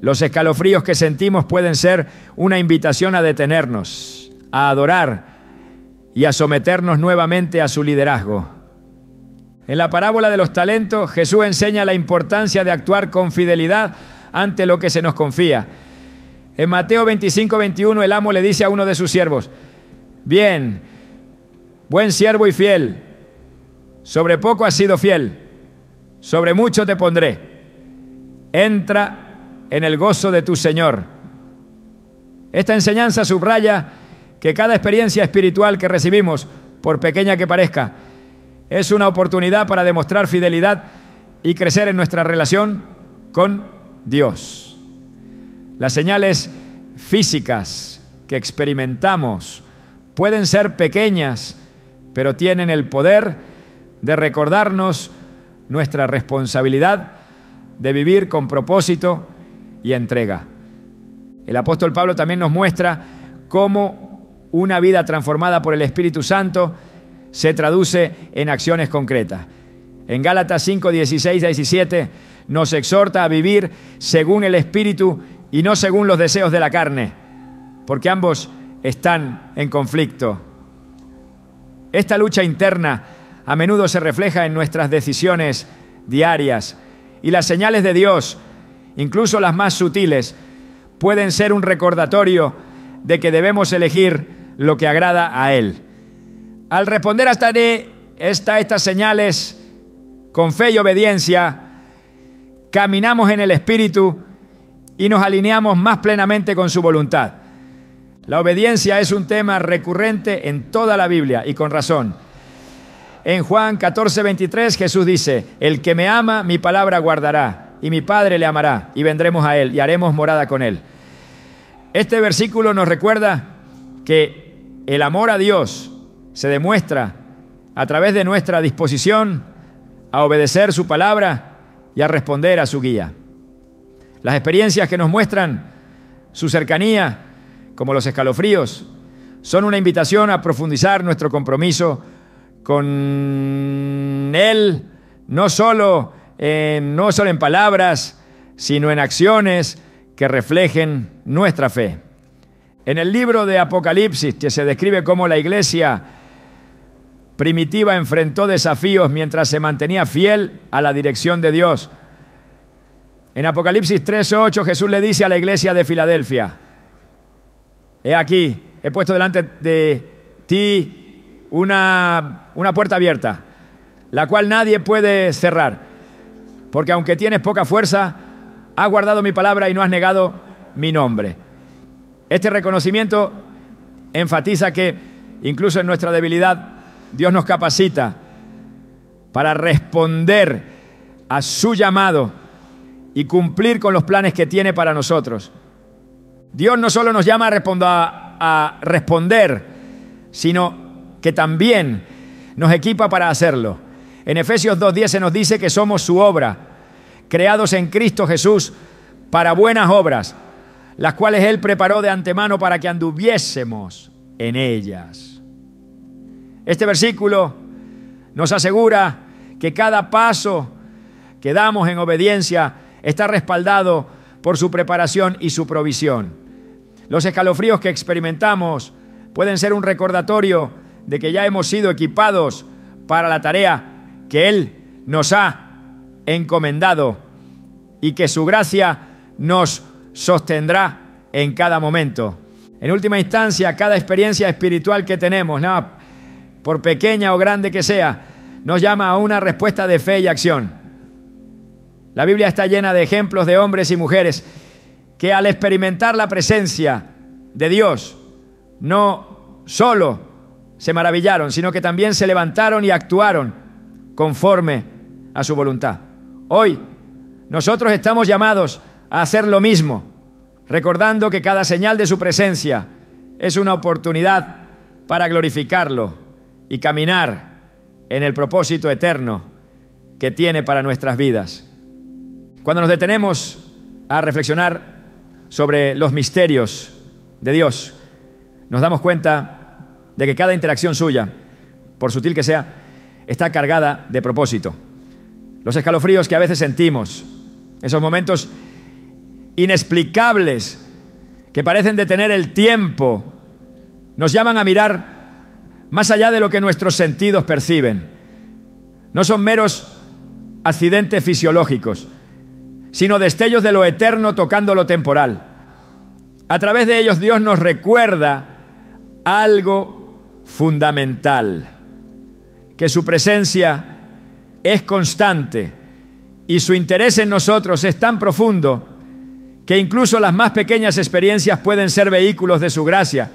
Los escalofríos que sentimos pueden ser una invitación a detenernos, a adorar y a someternos nuevamente a su liderazgo. En la parábola de los talentos, Jesús enseña la importancia de actuar con fidelidad ante lo que se nos confía. En Mateo 25:21, el amo le dice a uno de sus siervos: bien, buen siervo y fiel, sobre poco has sido fiel, sobre mucho te pondré. Entra en el gozo de tu Señor. Esta enseñanza subraya que cada experiencia espiritual que recibimos, por pequeña que parezca, es una oportunidad para demostrar fidelidad y crecer en nuestra relación con Dios. Las señales físicas que experimentamos pueden ser pequeñas, pero tienen el poder de recordarnos nuestra responsabilidad de vivir con propósito y entrega. El apóstol Pablo también nos muestra cómo una vida transformada por el Espíritu Santo se traduce en acciones concretas. En Gálatas 5, 16 a 17 nos exhorta a vivir según el Espíritu y no según los deseos de la carne, porque ambos están en conflicto. Esta lucha interna a menudo se refleja en nuestras decisiones diarias, y las señales de Dios, incluso las más sutiles, pueden ser un recordatorio de que debemos elegir lo que agrada a Él. Al responder a estas señales con fe y obediencia, caminamos en el Espíritu y nos alineamos más plenamente con su voluntad. La obediencia es un tema recurrente en toda la Biblia, y con razón. En Juan 14, 23, Jesús dice: el que me ama, mi palabra guardará, y mi Padre le amará, y vendremos a Él, y haremos morada con Él. Este versículo nos recuerda que el amor a Dios se demuestra a través de nuestra disposición a obedecer su palabra y a responder a su guía. Las experiencias que nos muestran su cercanía, como los escalofríos, son una invitación a profundizar nuestro compromiso con Él, no solo en palabras, sino en acciones que reflejen nuestra fe. En el libro de Apocalipsis, que se describe cómo la iglesia primitiva enfrentó desafíos mientras se mantenía fiel a la dirección de Dios. En Apocalipsis 3:8, Jesús le dice a la iglesia de Filadelfia: he aquí, he puesto delante de ti una puerta abierta, la cual nadie puede cerrar, porque aunque tienes poca fuerza, has guardado mi palabra y no has negado mi nombre. Este reconocimiento enfatiza que incluso en nuestra debilidad, Dios nos capacita para responder a su llamado y cumplir con los planes que tiene para nosotros. Dios no solo nos llama a responder, sino que también nos equipa para hacerlo. En Efesios 2:10 se nos dice que somos su obra, creados en Cristo Jesús para buenas obras, las cuales Él preparó de antemano para que anduviésemos en ellas. Este versículo nos asegura que cada paso que damos en obediencia está respaldado por su preparación y su provisión. Los escalofríos que experimentamos pueden ser un recordatorio de que ya hemos sido equipados para la tarea que Él nos ha encomendado y que su gracia nos sostendrá en cada momento. En última instancia, cada experiencia espiritual que tenemos, por pequeña o grande que sea, nos llama a una respuesta de fe y acción. La Biblia está llena de ejemplos de hombres y mujeres que al experimentar la presencia de Dios, no solo se maravillaron, sino que también se levantaron y actuaron conforme a su voluntad. Hoy, nosotros estamos llamados a hacer lo mismo, recordando que cada señal de su presencia es una oportunidad para glorificarlo y caminar en el propósito eterno que tiene para nuestras vidas. Cuando nos detenemos a reflexionar sobre los misterios de Dios, nos damos cuenta de que cada interacción suya, por sutil que sea, está cargada de propósito. Los escalofríos que a veces sentimos, esos momentos inexplicables que parecen detener el tiempo, nos llaman a mirar más allá de lo que nuestros sentidos perciben. No son meros accidentes fisiológicos, sino destellos de lo eterno tocando lo temporal. A través de ellos Dios nos recuerda algo fundamental, que su presencia es constante y su interés en nosotros es tan profundo que incluso las más pequeñas experiencias pueden ser vehículos de su gracia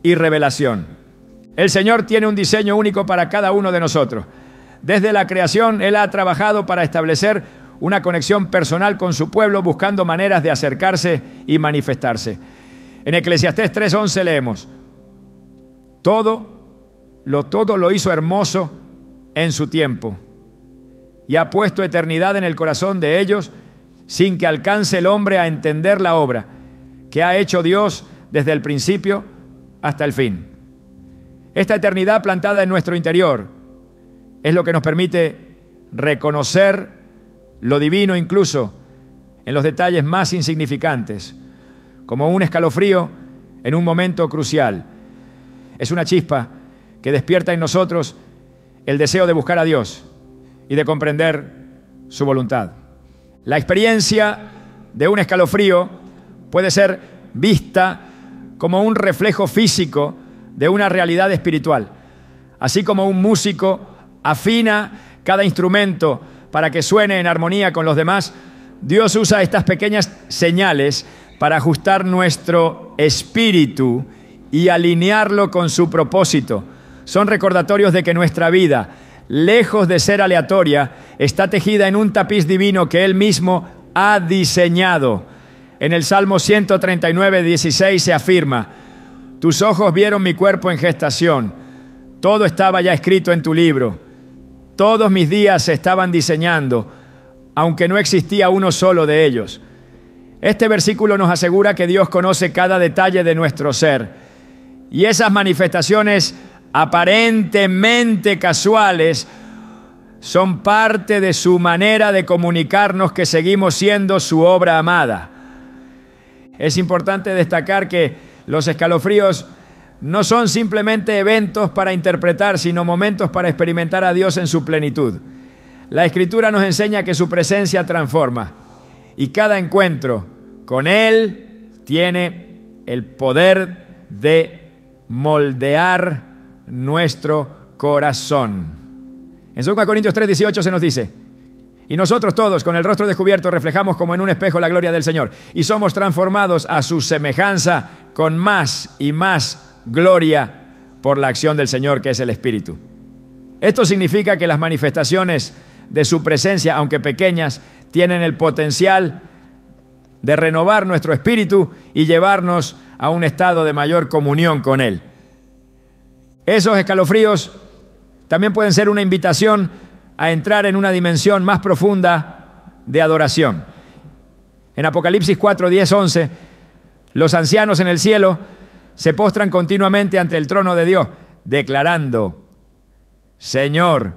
y revelación. El Señor tiene un diseño único para cada uno de nosotros. Desde la creación, Él ha trabajado para establecer una conexión personal con su pueblo, buscando maneras de acercarse y manifestarse. En Eclesiastés 3:11 leemos: todo lo hizo hermoso en su tiempo, y ha puesto eternidad en el corazón de ellos, sin que alcance el hombre a entender la obra que ha hecho Dios desde el principio hasta el fin. Esta eternidad plantada en nuestro interior es lo que nos permite reconocer lo divino incluso en los detalles más insignificantes, como un escalofrío en un momento crucial. Es una chispa que despierta en nosotros el deseo de buscar a Dios y de comprender su voluntad. La experiencia de un escalofrío puede ser vista como un reflejo físico de una realidad espiritual. Así como un músico afina cada instrumento para que suene en armonía con los demás, Dios usa estas pequeñas señales para ajustar nuestro espíritu y alinearlo con su propósito. Son recordatorios de que nuestra vida, lejos de ser aleatoria, está tejida en un tapiz divino que Él mismo ha diseñado. En el Salmo 139:16 se afirma: tus ojos vieron mi cuerpo en gestación, todo estaba ya escrito en tu libro, todos mis días se estaban diseñando, aunque no existía uno solo de ellos. Este versículo nos asegura que Dios conoce cada detalle de nuestro ser, y esas manifestaciones aparentemente casuales son parte de su manera de comunicarnos que seguimos siendo su obra amada. Es importante destacar que los escalofríos no son simplemente eventos para interpretar, sino momentos para experimentar a Dios en su plenitud. La Escritura nos enseña que su presencia transforma, y cada encuentro con Él tiene el poder de moldear nuestro corazón. En 2 Corintios 3:18 se nos dice: y nosotros todos, con el rostro descubierto, reflejamos como en un espejo la gloria del Señor, y somos transformados a su semejanza con más y más gloria por la acción del Señor, que es el Espíritu. Esto significa que las manifestaciones de su presencia, aunque pequeñas, tienen el potencial de renovar nuestro espíritu y llevarnos a un estado de mayor comunión con Él. Esos escalofríos también pueden ser una invitación a entrar en una dimensión más profunda de adoración. En Apocalipsis 4, 10, 11, los ancianos en el cielo se postran continuamente ante el trono de Dios, declarando: Señor,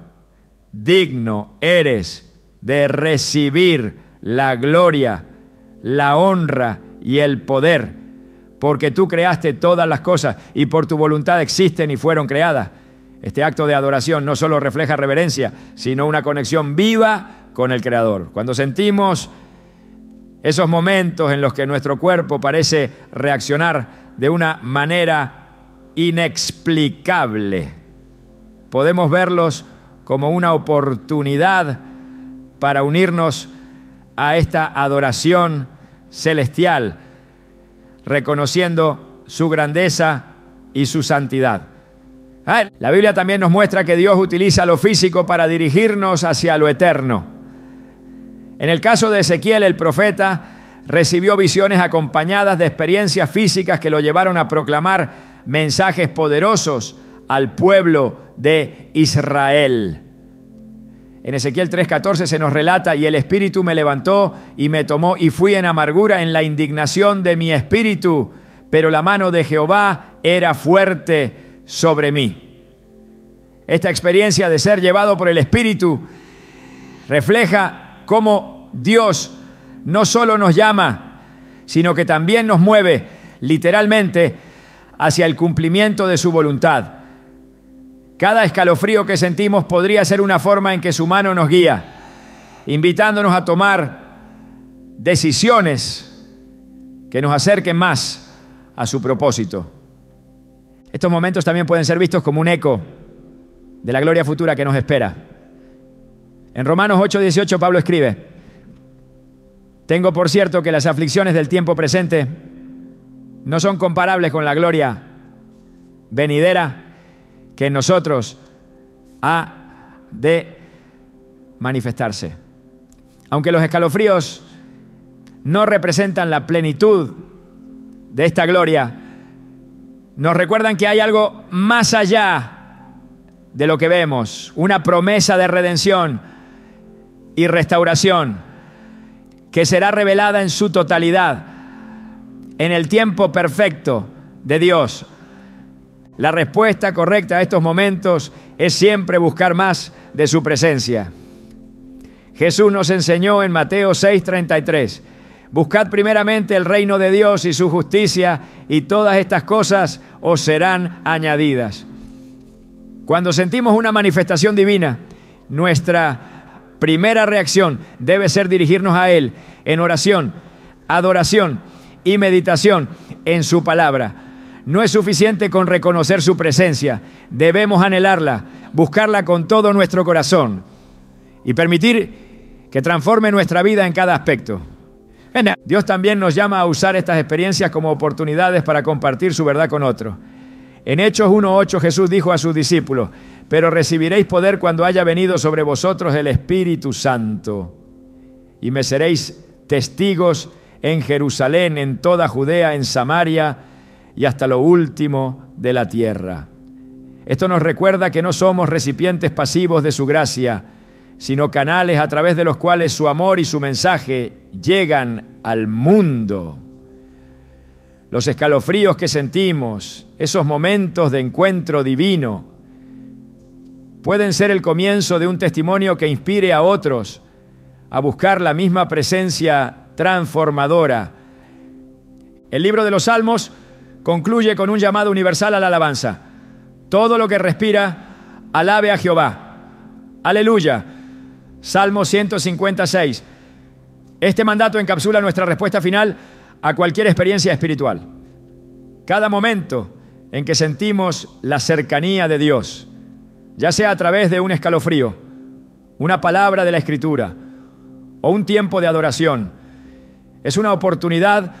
digno eres de recibir la gloria, la honra y el poder, porque tú creaste todas las cosas y por tu voluntad existen y fueron creadas. Este acto de adoración no solo refleja reverencia, sino una conexión viva con el Creador. Cuando sentimos esos momentos en los que nuestro cuerpo parece reaccionar de una manera inexplicable, podemos verlos como una oportunidad para unirnos a esta adoración celestial, reconociendo su grandeza y su santidad. La Biblia también nos muestra que Dios utiliza lo físico para dirigirnos hacia lo eterno. En el caso de Ezequiel, el profeta recibió visiones acompañadas de experiencias físicas que lo llevaron a proclamar mensajes poderosos al pueblo de Israel. En Ezequiel 3:14 se nos relata: y el Espíritu me levantó y me tomó, y fui en amargura en la indignación de mi espíritu, pero la mano de Jehová era fuerte sobre mí. Esta experiencia de ser llevado por el Espíritu refleja cómo Dios no solo nos llama, sino que también nos mueve literalmente hacia el cumplimiento de su voluntad. Cada escalofrío que sentimos podría ser una forma en que su mano nos guía, invitándonos a tomar decisiones que nos acerquen más a su propósito. Estos momentos también pueden ser vistos como un eco de la gloria futura que nos espera. En Romanos 8:18 Pablo escribe: tengo por cierto que las aflicciones del tiempo presente no son comparables con la gloria venidera que en nosotros ha de manifestarse. Aunque los escalofríos no representan la plenitud de esta gloria, nos recuerdan que hay algo más allá de lo que vemos, una promesa de redención y restauración que será revelada en su totalidad, en el tiempo perfecto de Dios. La respuesta correcta a estos momentos es siempre buscar más de su presencia. Jesús nos enseñó en Mateo 6:33, buscad primeramente el reino de Dios y su justicia, y todas estas cosas os serán añadidas. Cuando sentimos una manifestación divina, nuestra primera reacción debe ser dirigirnos a Él en oración, adoración y meditación en su palabra. No es suficiente con reconocer su presencia, debemos anhelarla, buscarla con todo nuestro corazón y permitir que transforme nuestra vida en cada aspecto. Dios también nos llama a usar estas experiencias como oportunidades para compartir su verdad con otros. En Hechos 1:8 Jesús dijo a sus discípulos: pero recibiréis poder cuando haya venido sobre vosotros el Espíritu Santo, y me seréis testigos en Jerusalén, en toda Judea, en Samaria y hasta lo último de la tierra. Esto nos recuerda que no somos recipientes pasivos de su gracia, sino canales a través de los cuales su amor y su mensaje llegan al mundo. Los escalofríos que sentimos, esos momentos de encuentro divino, pueden ser el comienzo de un testimonio que inspire a otros a buscar la misma presencia transformadora. El libro de los Salmos concluye con un llamado universal a la alabanza. Todo lo que respira, alabe a Jehová. Aleluya. Salmo 156. Este mandato encapsula nuestra respuesta final a cualquier experiencia espiritual. Cada momento en que sentimos la cercanía de Dios, ya sea a través de un escalofrío, una palabra de la Escritura o un tiempo de adoración, es una oportunidad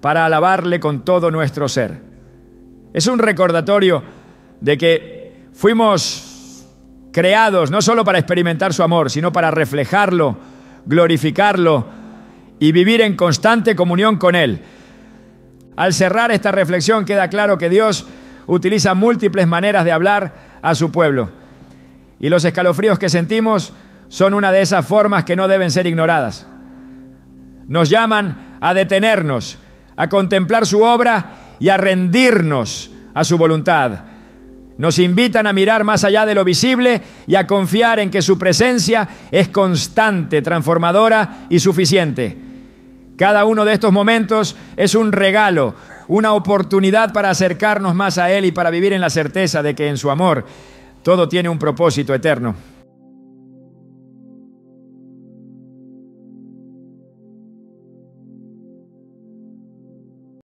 para alabarle con todo nuestro ser. Es un recordatorio de que fuimos creados no solo para experimentar su amor, sino para reflejarlo, glorificarlo y vivir en constante comunión con Él. Al cerrar esta reflexión queda claro que Dios utiliza múltiples maneras de hablar a su pueblo. Y los escalofríos que sentimos son una de esas formas que no deben ser ignoradas. Nos llaman a detenernos, a contemplar su obra y a rendirnos a su voluntad. Nos invitan a mirar más allá de lo visible y a confiar en que su presencia es constante, transformadora y suficiente. Cada uno de estos momentos es un regalo, una oportunidad para acercarnos más a Él y para vivir en la certeza de que en su amor todo tiene un propósito eterno.